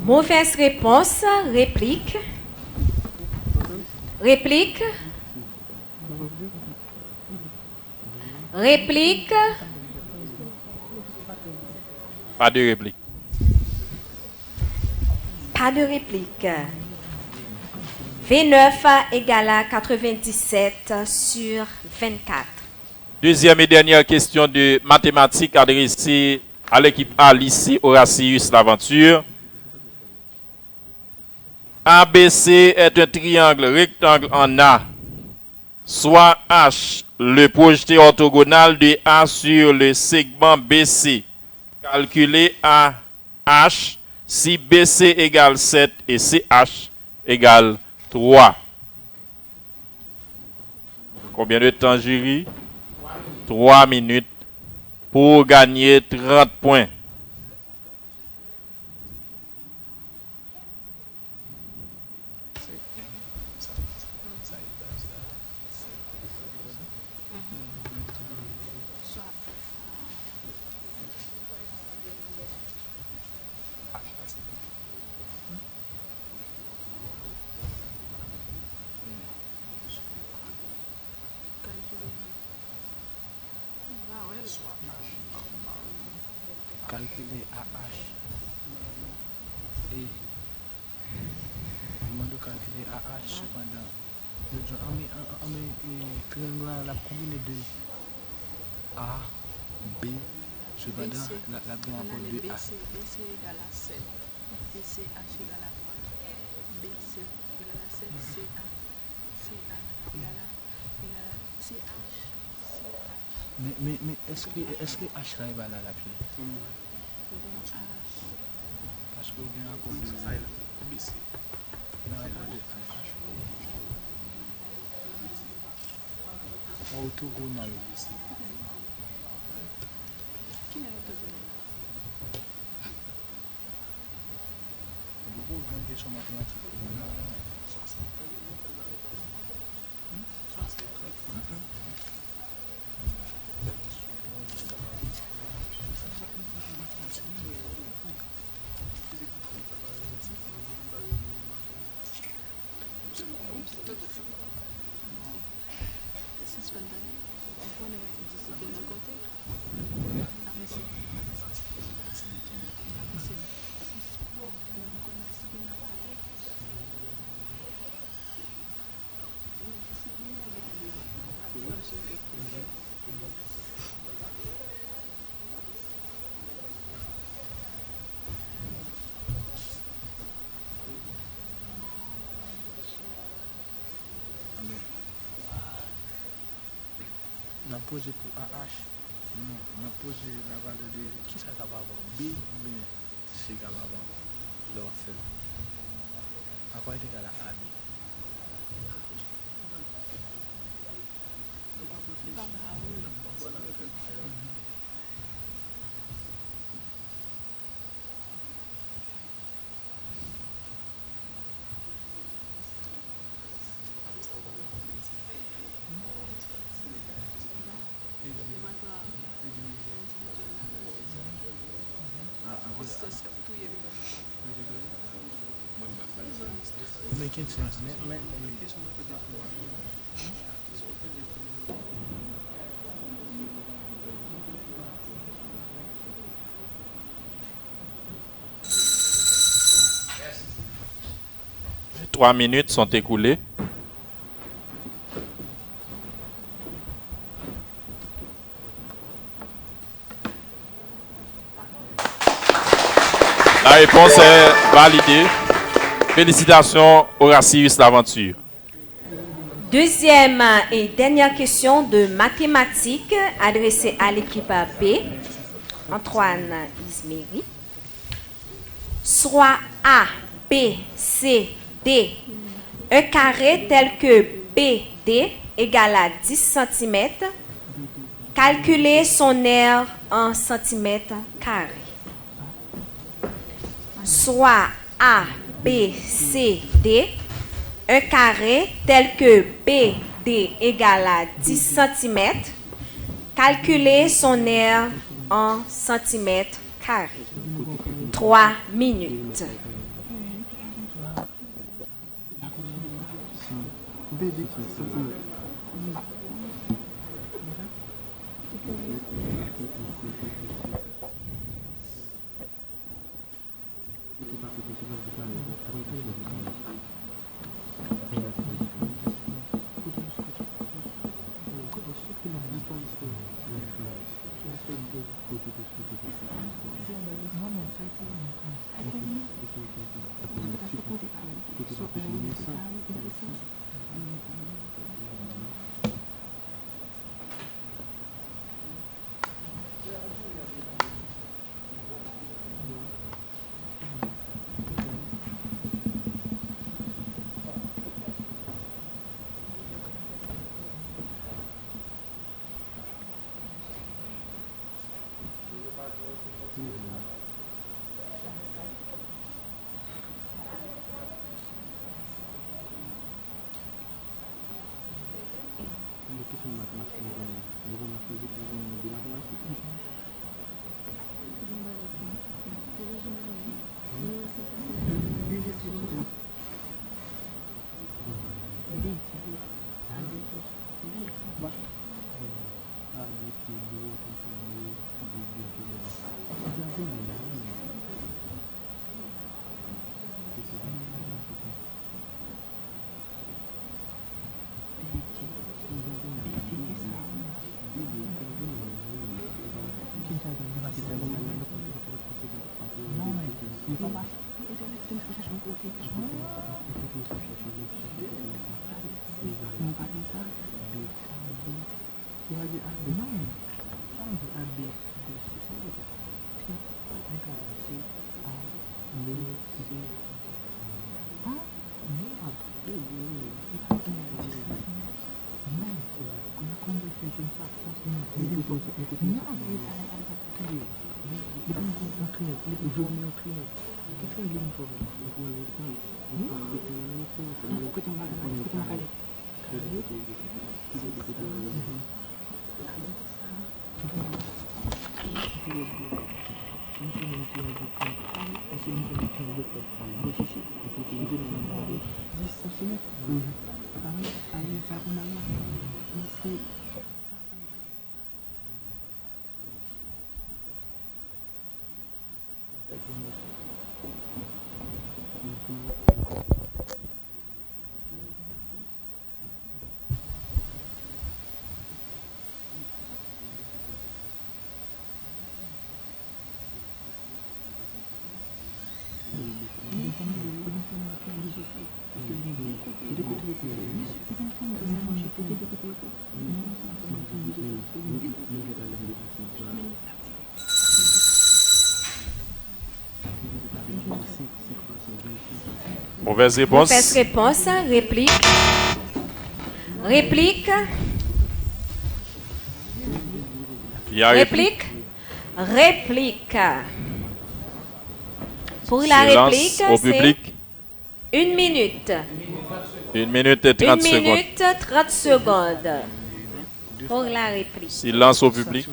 Mauvaise réponse. Réplique. Réplique. Réplique. Pas de réplique. Pas de réplique. V9 égale à 97 sur 24. Deuxième et dernière question de mathématiques adressée à l'équipe A, lycée Horatius L'Aventure. ABC est un triangle rectangle en A, soit H, le projeté orthogonal de A sur le segment BC. Calculez AH si BC égale 7 et CH égale 3. Combien de temps, jury? 3 minutes pour gagner 30 points. Calculer AH et demande de calculer AH cependant. On met triangle la combine de A, B, cependant la bien encore de A. BC égale à 7, BCH égale à 3, BC égale à 7, CA égale à CH. Mais est-ce que H là il va là la pied? Parce que bien encore de BC. Orthogonal. Qui est orthogonal? Le gros grand question mathématique. C'est spontané. On connaît les disciplines à côté. On a posé pour AH, on a posé la valeur de qui ça va avoir B ou bien C va avoir leur fait. À quoi est égal à AB? Making sense. Les 3 minutes sont écoulées. La réponse est validée. Félicitations, Horatius L'Aventure. Deuxième et dernière question de mathématiques adressée à l'équipe B. Antoine Isméry. Soit A, B, C, D, un carré tel que BD égale à 10 cm. Calculez son aire en centimètres carrés. Soit A, B, C, D, un carré tel que BD égale à 10 cm. Calculez son aire en centimètres carrés. 3 minutes. Soit Mauvaise réponse. Mauvaise réponse. Réplique. Réplique. Il y a réplique. Réplique. Pour la Silence réplique, au c'est public. 1 minute. 1 minute et 30 1 secondes. minute 30 secondes. Pour la réplique. Silence au public.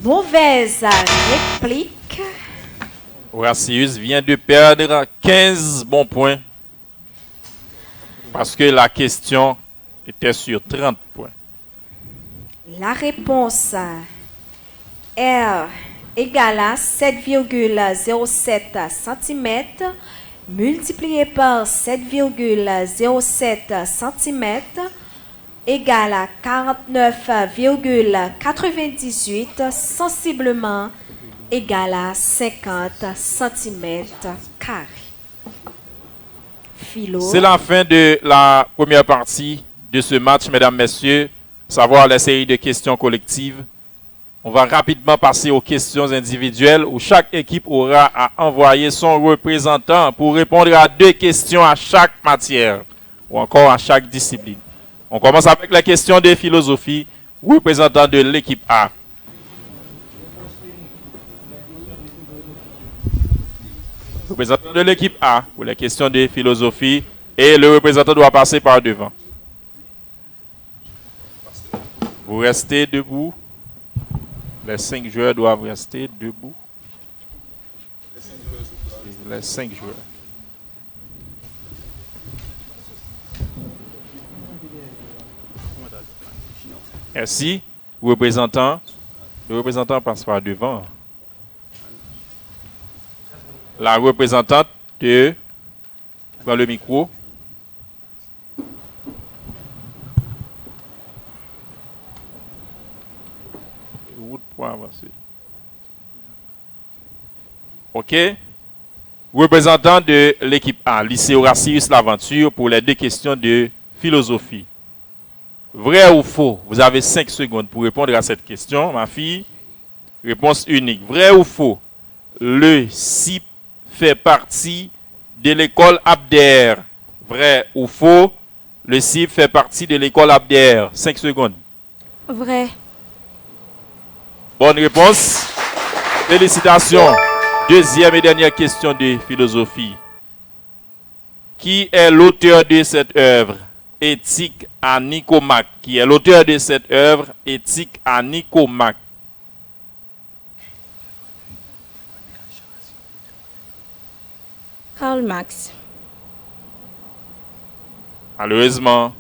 Mauvaise réplique. Horatius vient de perdre 15 bons points parce que la question était sur 30 points. La réponse R égale à 7,07 cm multiplié par 7,07 cm égale à 49,98 sensiblement égal à 50 cm carrés. Philo. C'est la fin de la première partie de ce match, mesdames, messieurs, savoir la série de questions collectives. On va rapidement passer aux questions individuelles où chaque équipe aura à envoyer son représentant pour répondre à 2 questions à chaque matière ou encore à chaque discipline. On commence avec la question de philosophie, représentant de l'équipe A. Représentant de l'équipe A pour les questions de philosophie et le représentant doit passer par devant. Vous restez debout. Les 5 joueurs doivent rester debout. Les 5 joueurs. Merci. Le représentant passe par devant. La représentante de... Dans le micro. Route pour avancer. OK. Représentant de l'équipe A, lycée Horatius L'Aventure pour les 2 questions de philosophie. Vrai ou faux? Vous avez 5 secondes pour répondre à cette question, ma fille. Réponse unique. Vrai ou faux? Le CIP fait partie de l'école Abder. Vrai ou faux? Le CIP fait partie de l'école Abder. 5 secondes. Vrai. Bonne réponse. Félicitations. 2e et dernière question de philosophie. Qui est l'auteur de cette œuvre? Éthique à Nicomaque. Qui est l'auteur de cette œuvre? Éthique à Nicomaque. Karl Marx. Malheureusement,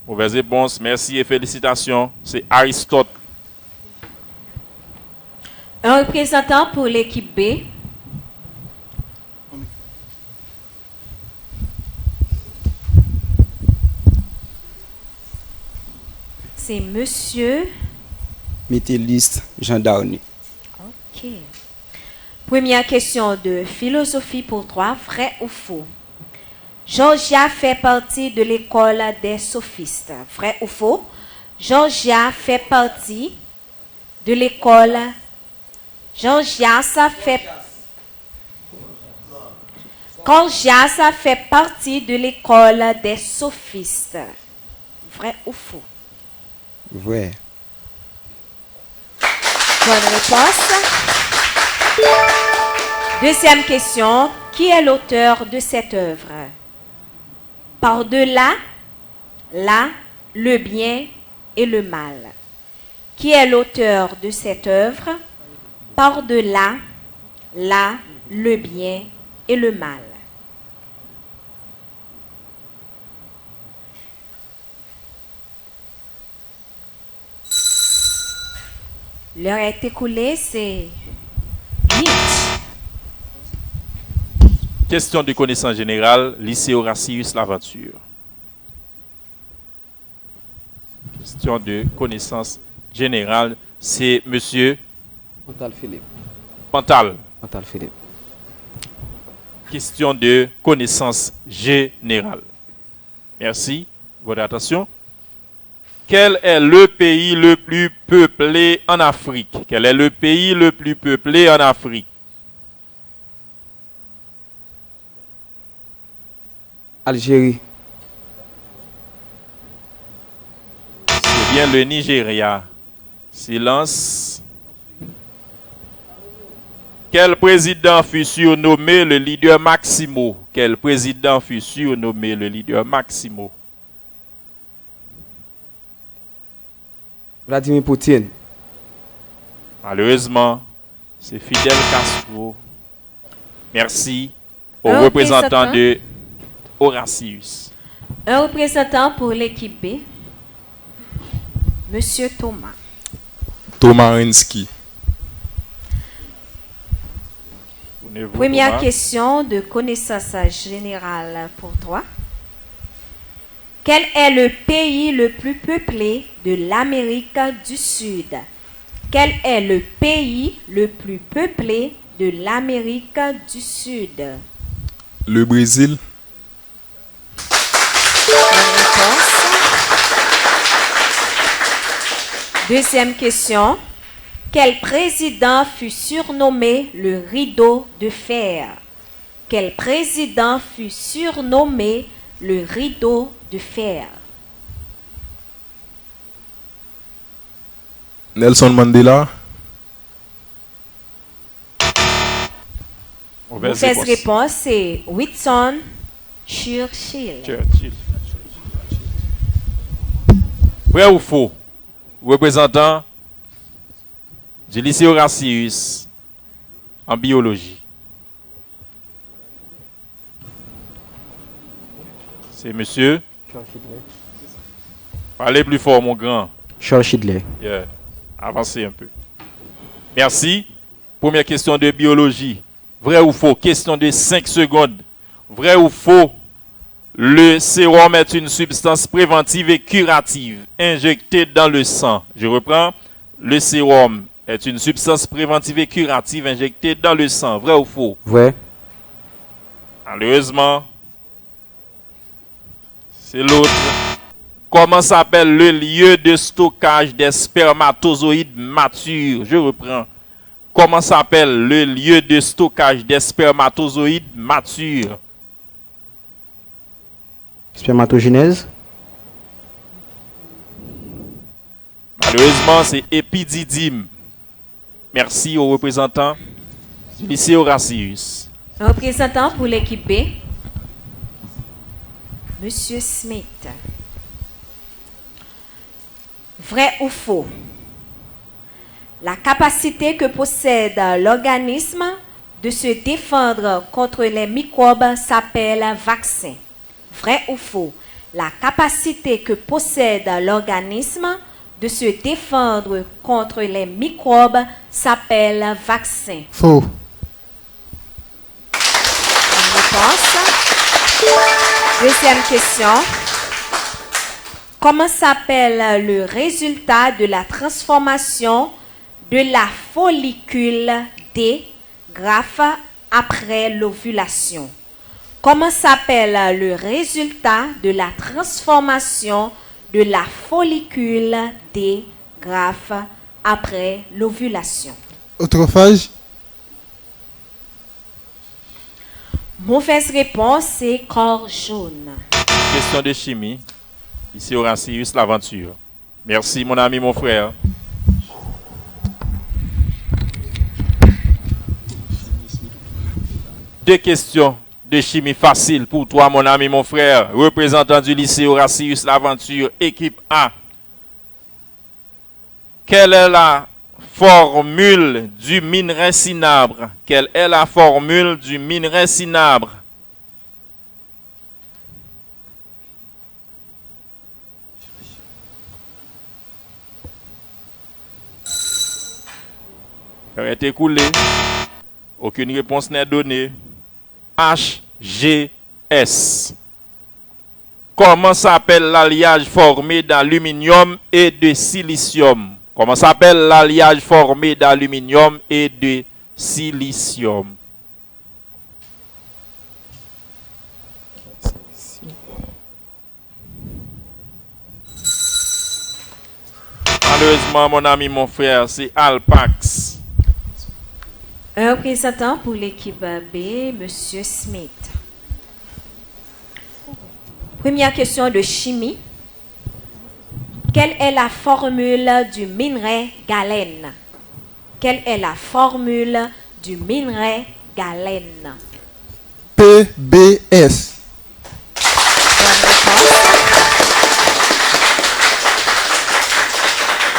mauvaise réponse. Merci et félicitations. C'est Aristote. Un représentant pour l'équipe B. C'est monsieur. Mételliste Jean Darny. OK. Première question de philosophie pour 3. Vrai ou faux? Georgia fait partie de l'école des sophistes. Vrai ou faux? Georgia fait partie de l'école. Georgia, ça fait partie de l'école des sophistes. Vrai ou faux? Vrai. Bonne réponse. Deuxième question. Qui est l'auteur de cette œuvre? Par-delà, là, le bien et le mal. Qui est l'auteur de cette œuvre? Par-delà, là, le bien et le mal. L'heure est écoulée, c'est vite. Question de connaissance générale, lycée Horatius L'Aventure. Question de connaissance générale, c'est monsieur Pantal Philippe. Pantal. Pantal Philippe. Question de connaissance générale. Merci. Votre attention. Quel est le pays le plus peuplé en Afrique? Quel est le pays le plus peuplé en Afrique? Algérie. C'est bien le Nigeria. Silence. Quel président fut surnommé le leader Maximo? Quel président fut surnommé le leader Maximo? Vladimir Poutine. Malheureusement, c'est Fidel Castro. Merci au Un représentant représentant. de Horatius. Un représentant pour l'équipe B. Monsieur Thomas. Thomas Rensky. Première Thomas. question de connaissance générale pour toi. Quel est le pays le plus peuplé de l'Amérique du Sud? Quel est le pays le plus peuplé de l'Amérique du Sud? Le Brésil. Bonne réponse. Deuxième question. Quel président fut surnommé le rideau de fer? Quel président fut surnommé le rideau de fer? Nelson Mandela. Mauvaise réponse, c'est Winston Churchill. Vrai ou faux? Représentant du lycée Horatius en biologie. C'est monsieur. Parlez plus fort, mon grand. Charles Chidley. Yeah. Avancez un peu. Merci. Première question de biologie. Vrai ou faux? Question de 5 secondes. Vrai ou faux? Le sérum est une substance préventive et curative injectée dans le sang. Je reprends. Le sérum est une substance préventive et curative injectée dans le sang. Vrai ou faux? Vrai. Malheureusement, c'est l'autre. Comment s'appelle le lieu de stockage des spermatozoïdes matures? Je reprends. Comment s'appelle le lieu de stockage des spermatozoïdes matures? Spermatogénèse. Malheureusement, c'est épididyme. Merci aux représentants du lycée Horatius. Un représentant pour l'équipe B, Monsieur Smith. Vrai ou faux? La capacité que possède l'organisme de se défendre contre les microbes s'appelle vaccin. Vrai ou faux? La capacité que possède l'organisme de se défendre contre les microbes s'appelle vaccin. Faux. Bonne réponse. Deuxième question. Comment s'appelle le résultat de la transformation de la follicule D graphe après l'ovulation? Comment s'appelle le résultat de la transformation de la follicule D graphe après l'ovulation? Autophage. Mauvaise réponse, c'est corps jaune. Question de chimie. Ici Horatius l'aventure. Merci mon ami, mon frère. Deux questions de chimie facile pour toi, mon ami, mon frère. Représentant du lycée Horatius l'aventure, équipe A. Quelle est la formule du minerai cinabre? Quelle est la formule du minerai cinabre? Ça a été écoulé. Aucune réponse n'est donnée. HGS. Comment s'appelle l'alliage formé d'aluminium et de silicium? Comment s'appelle l'alliage formé d'aluminium et de silicium? Malheureusement, mon ami, mon frère, c'est Alpax. Un représentant pour l'équipe B, Monsieur Smith. Première question de chimie. Quelle est la formule du minerai galène? Quelle est la formule du minerai galène? PBS.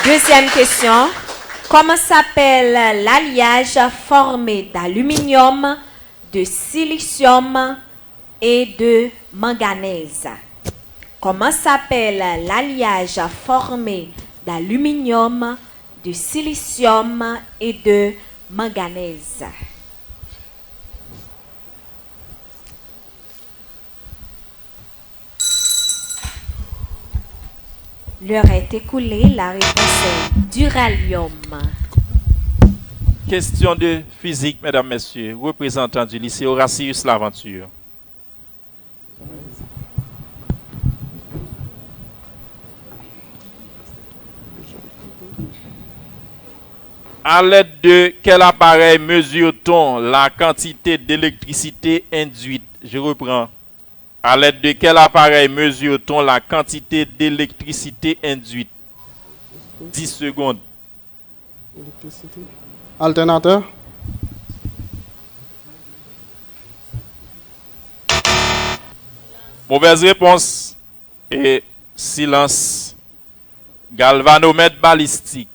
Deuxième question. Comment s'appelle l'alliage formé d'aluminium, de silicium et de manganèse? Comment s'appelle l'alliage formé d'aluminium, de silicium et de manganèse? L'heure est écoulée, la réponse est duralium. Question de physique, mesdames, messieurs, représentant du lycée Horatius l'aventure. À l'aide de quel appareil mesure-t-on la quantité d'électricité induite? Je reprends. À l'aide de quel appareil mesure-t-on la quantité d'électricité induite? 10 secondes. Électricité. Alternateur. Mauvaise réponse. Et silence. Galvanomètre balistique.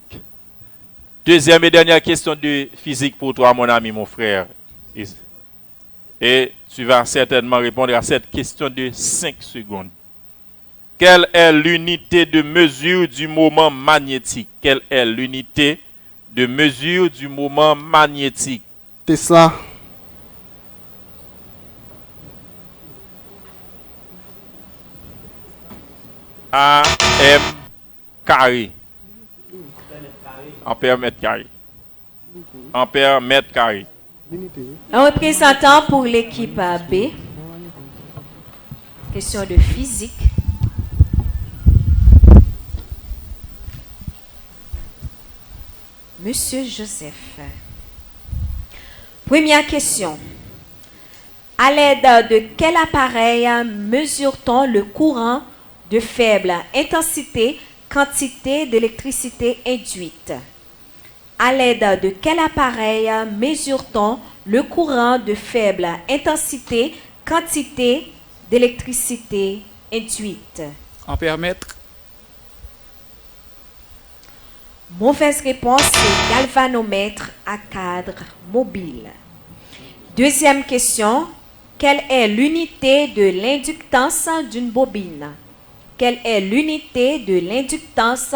Deuxième et dernière question de physique pour toi, mon ami, mon frère. Et tu vas certainement répondre à cette question de 5 secondes. Quelle est l'unité de mesure du moment magnétique? Quelle est l'unité de mesure du moment magnétique? Tesla. AM carré. Ampère mètre carré. Ampère mètre carré. Un représentant pour l'équipe B. Question de physique. Monsieur Joseph. Première question. À l'aide de quel appareil mesure-t-on le courant de faible intensité, quantité d'électricité induite? À l'aide de quel appareil mesure-t-on le courant de faible intensité, quantité d'électricité induite? Ampère-mètre. Mauvaise réponse, c'est galvanomètre à cadre mobile. Deuxième question. Quelle est l'unité de l'inductance d'une bobine? Quelle est l'unité de l'inductance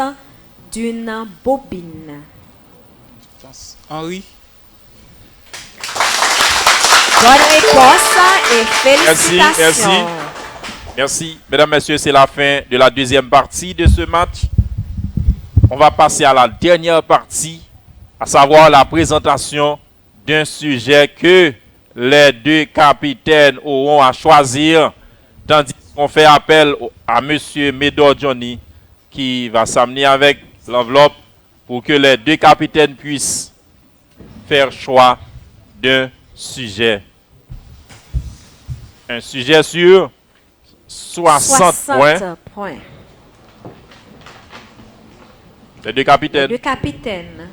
d'une bobine? Henri. Bonne réponse et félicitations. Merci. Merci. Mesdames, Messieurs, c'est la fin de la deuxième partie de ce match. On va passer à la dernière partie, à savoir la présentation d'un sujet que les deux capitaines auront à choisir, tandis qu'on fait appel à M. Médor Johnny qui va s'amener avec l'enveloppe pour que les deux capitaines puissent faire choix d'un sujet. Un sujet sur 60 points. Les deux capitaines. Les deux capitaines.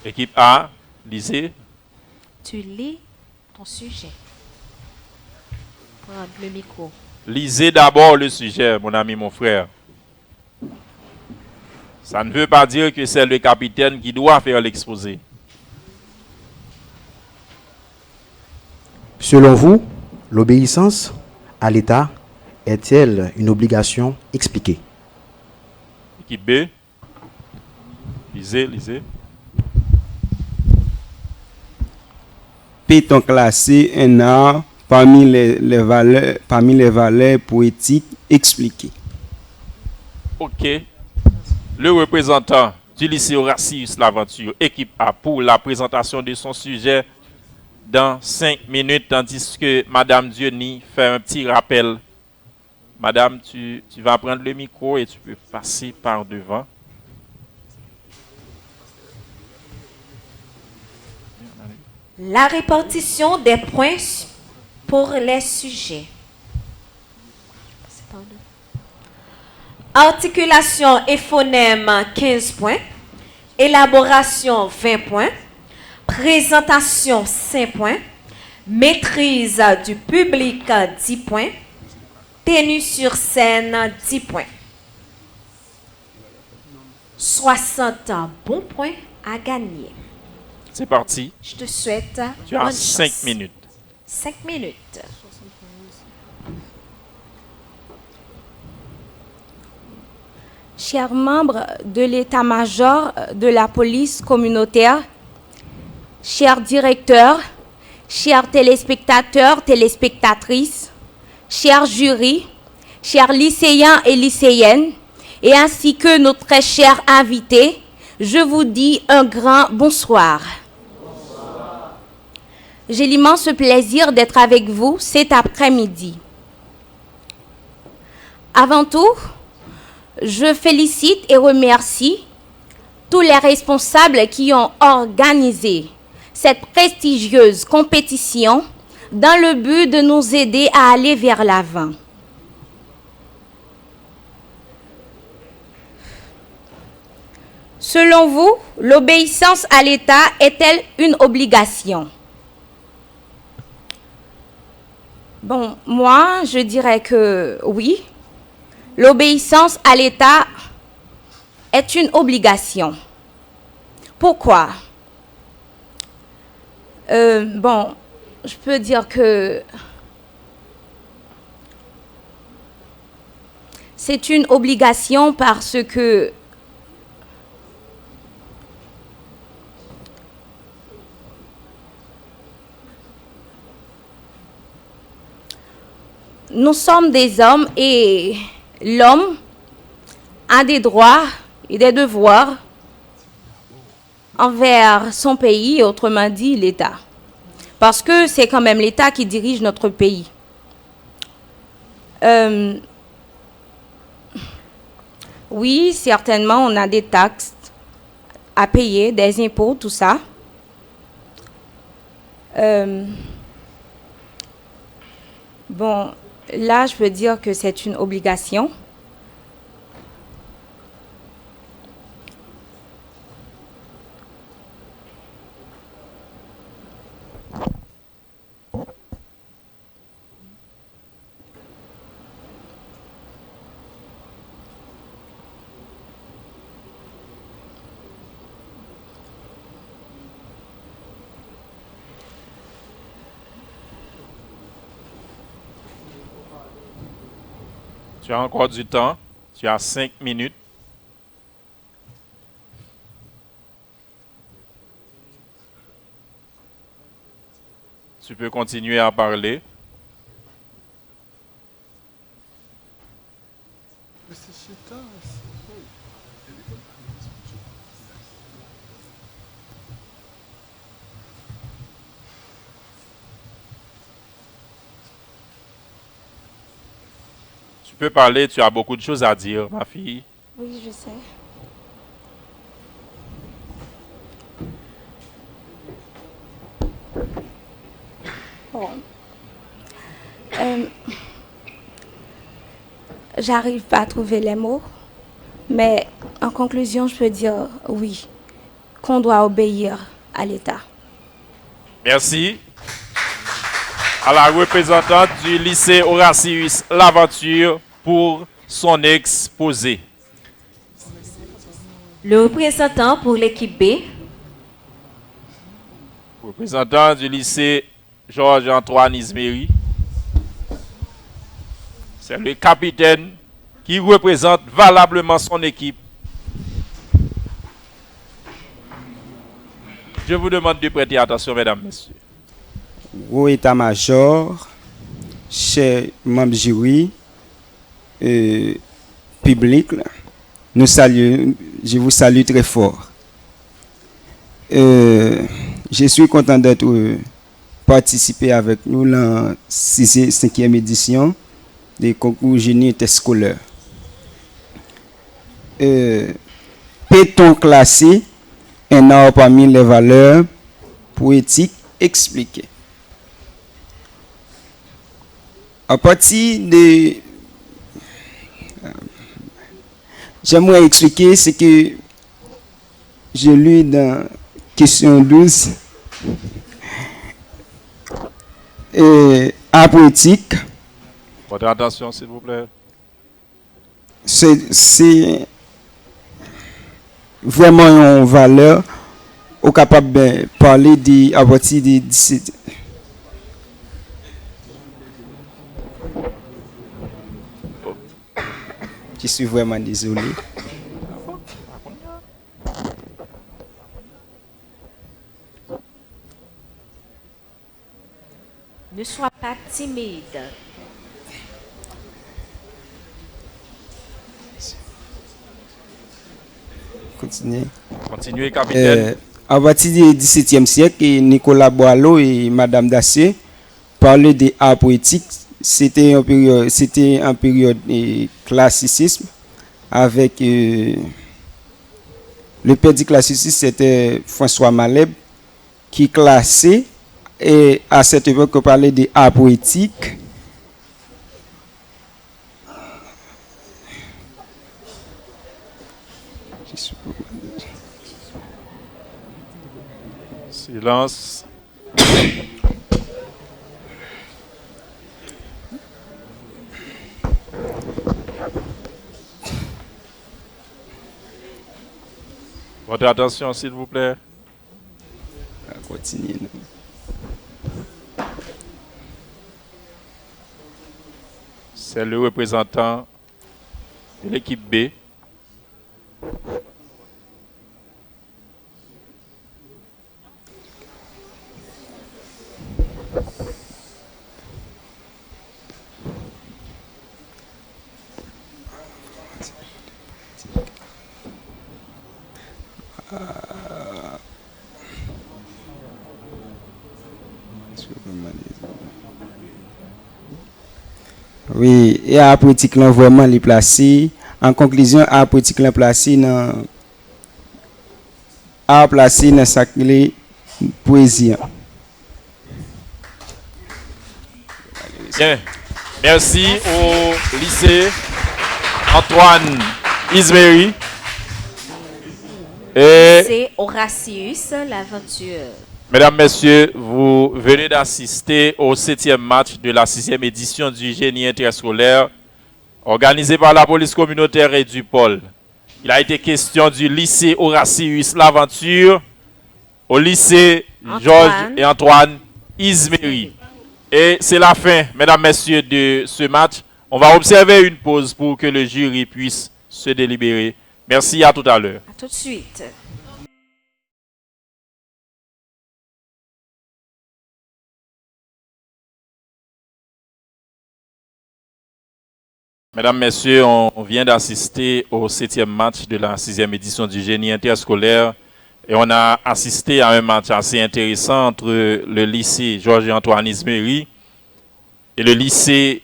Équipe A, lisez. Tu lis ton sujet. Prends le micro. Lisez d'abord le sujet, mon ami, mon frère. Ça ne veut pas dire que c'est le capitaine qui doit faire l'exposé. Selon vous, l'obéissance à l'État est-elle une obligation expliquée? Équipe B, lisez. Peut-on classer un art parmi les valeurs poétiques expliquées? Ok. Le représentant du lycée Horatius Laventure, équipe A, pour la présentation de son sujet dans 5 minutes, tandis que Madame Diony fait un petit rappel. Madame, tu vas prendre le micro et tu peux passer par devant. La répartition des points pour les sujets. Articulation et phonème 15 points. Élaboration 20 points. Présentation 5 points. Maîtrise du public 10 points. Tenue sur scène 10 points. 60 bons points à gagner. C'est parti. Je te souhaite. Tu as 5 minutes. 5 minutes. Chers membres de l'état-major de la police communautaire, chers directeurs, chers téléspectateurs, téléspectatrices, chers jurys, chers lycéens et lycéennes, et ainsi que nos très chers invités, je vous dis un grand bonsoir. J'ai l'immense plaisir d'être avec vous cet après-midi. Avant tout, je félicite et remercie tous les responsables qui ont organisé cette prestigieuse compétition dans le but de nous aider à aller vers l'avant. Selon vous, l'obéissance à l'État est-elle une obligation? Bon, moi, je dirais que oui. L'obéissance à l'État est une obligation. Pourquoi? Bon, je peux dire que c'est une obligation parce que nous sommes des hommes et l'homme a des droits et des devoirs envers son pays, autrement dit l'État. Parce que c'est quand même l'État qui dirige notre pays. Oui, certainement, on a des taxes à payer, des impôts, tout ça. Bon, là, je peux dire que c'est une obligation. Tu as encore du temps. Tu as 5 minutes. Tu peux continuer à parler. Tu peux parler, tu as beaucoup de choses à dire, ma fille. Oui, je sais. Bon. J'arrive pas à trouver les mots, mais en conclusion, je peux dire oui, qu'on doit obéir à l'État. Merci. À la représentante du lycée Horatius Laventure pour son exposé. Le représentant pour l'équipe B. Représentant du lycée Georges-Antoine Isméry. C'est le capitaine qui représente valablement son équipe. Je vous demande de prêter attention, mesdames, messieurs. Au état-major, chers membres jury, public, nous saluons, je vous salue très fort. Je suis content d'être participer avec nous dans la 5e édition des concours génie interscolaire. Peut-on classer un art parmi les valeurs poétiques expliquées? À partir de... J'aimerais expliquer ce que j'ai lu dans question 12. Art poétique. Votre attention, s'il vous plaît. C'est vraiment une valeur au capable de parler à partir de 17. Je suis vraiment désolé. Ne sois pas timide. Continuez. Continuez, capitaine. À partir du XVIIe siècle, Nicolas Boileau et Madame Dacier parlaient des arts poétiques. C'était en période classicisme avec le père du classicisme, c'était François Malherbe qui classait, et à cette époque on parlait des arts poétiques. Je Silence. Votre attention, s'il vous plaît. Continuez. C'est le représentant de l'équipe B. Oui, et à politique là vraiment les placé. En conclusion, à politique là placé dans sacré poésie. Bien. Merci au lycée Antoine Isméry. Et C'est Horatius l'aventure. mesdames, messieurs, vous venez d'assister au 7e match de la 6e édition du génie interscolaire organisé par la police communautaire et du pôle. Il a été question du lycée Horatius l'aventure au lycée Georges et Antoine Isméry. Et c'est la fin, mesdames, messieurs, de ce match. On va observer une pause pour que le jury puisse se délibérer. Merci, à tout à l'heure. À tout de suite. Mesdames, Messieurs, on vient d'assister au 7e match de la 6e édition du génie interscolaire et on a assisté à un match assez intéressant entre le lycée Georges et Antoine Isméry et le lycée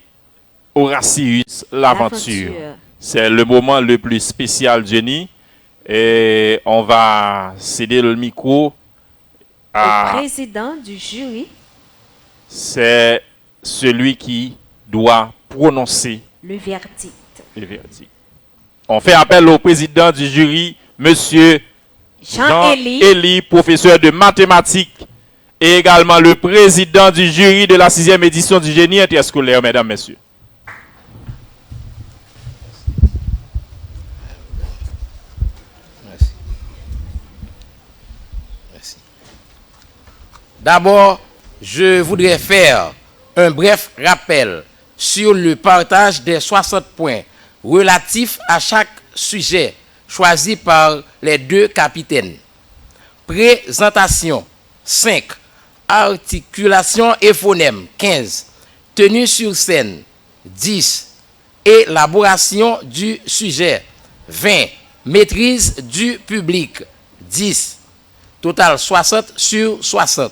Horatius l'aventure. C'est le moment le plus spécial du génie et on va céder le micro Au à... président du jury, C'est celui qui doit prononcer le verdict. le verdict. On fait appel au président du jury, monsieur Jean-Élie, professeur de mathématiques, et également le président du jury de la 6e édition du génie interscolaire, mesdames, messieurs. Merci. D'abord, je voudrais faire un bref rappel sur le partage des 60 points relatifs à chaque sujet choisi par les deux capitaines. Présentation 5, articulation et phonème 15, tenue sur scène 10, élaboration du sujet 20, maîtrise du public 10, total 60 sur 60.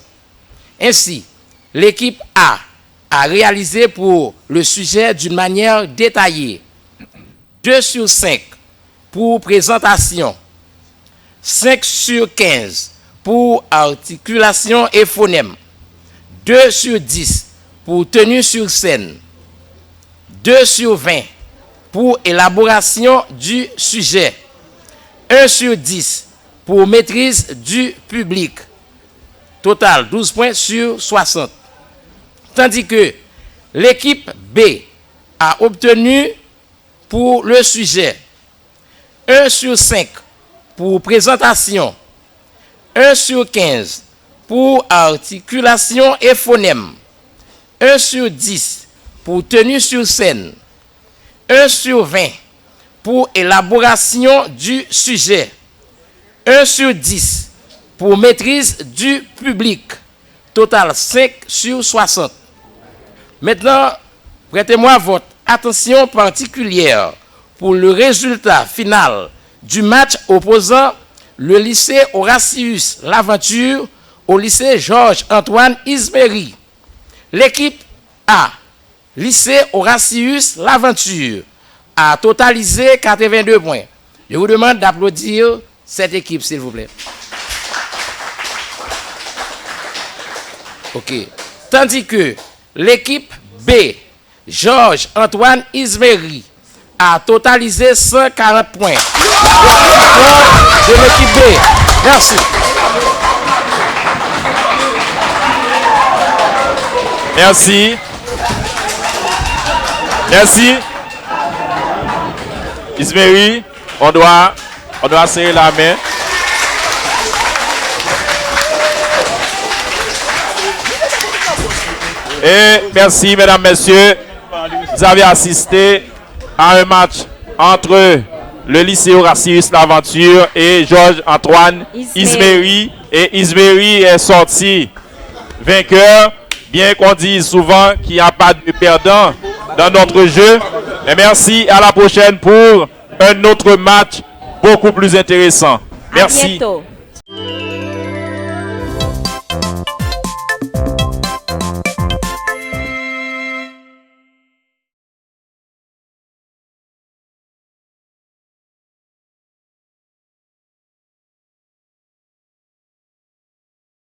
Ainsi, l'équipe A a réalisé pour le sujet d'une manière détaillée 2 sur 5 pour présentation, 5 sur 15 pour articulation et phonème, 2 sur 10 pour tenue sur scène, 2 sur 20 pour élaboration du sujet, 1 sur 10 pour maîtrise du public, total 12 points sur 60. Tandis que l'équipe B a obtenu pour le sujet 1 sur 5 pour présentation, 1 sur 15 pour articulation et phonème, 1 sur 10 pour tenue sur scène, 1 sur 20 pour élaboration du sujet, 1 sur 10 pour maîtrise du public, total 5 sur 60. Maintenant, prêtez-moi votre attention particulière pour le résultat final du match opposant le lycée Horatius l'aventure au lycée Georges Antoine Isméry. L'équipe A, lycée Horatius l'aventure, a totalisé 82 points. Je vous demande d'applaudir cette équipe, s'il vous plaît. OK. Tandis que l'équipe B, Georges Antoine Isméry, a totalisé 140 points. De l'équipe B. Merci. Merci. Merci. Ismeri, on doit serrer la main. Et merci, mesdames, messieurs. Vous avez assisté à un match entre le lycée Horatius L'Aventure et Georges-Antoine Ismeri. Et Ismeri est sorti vainqueur, bien qu'on dise souvent qu'il n'y a pas de perdant dans notre jeu. Et merci, à la prochaine pour un autre match beaucoup plus intéressant. Merci. À bientôt.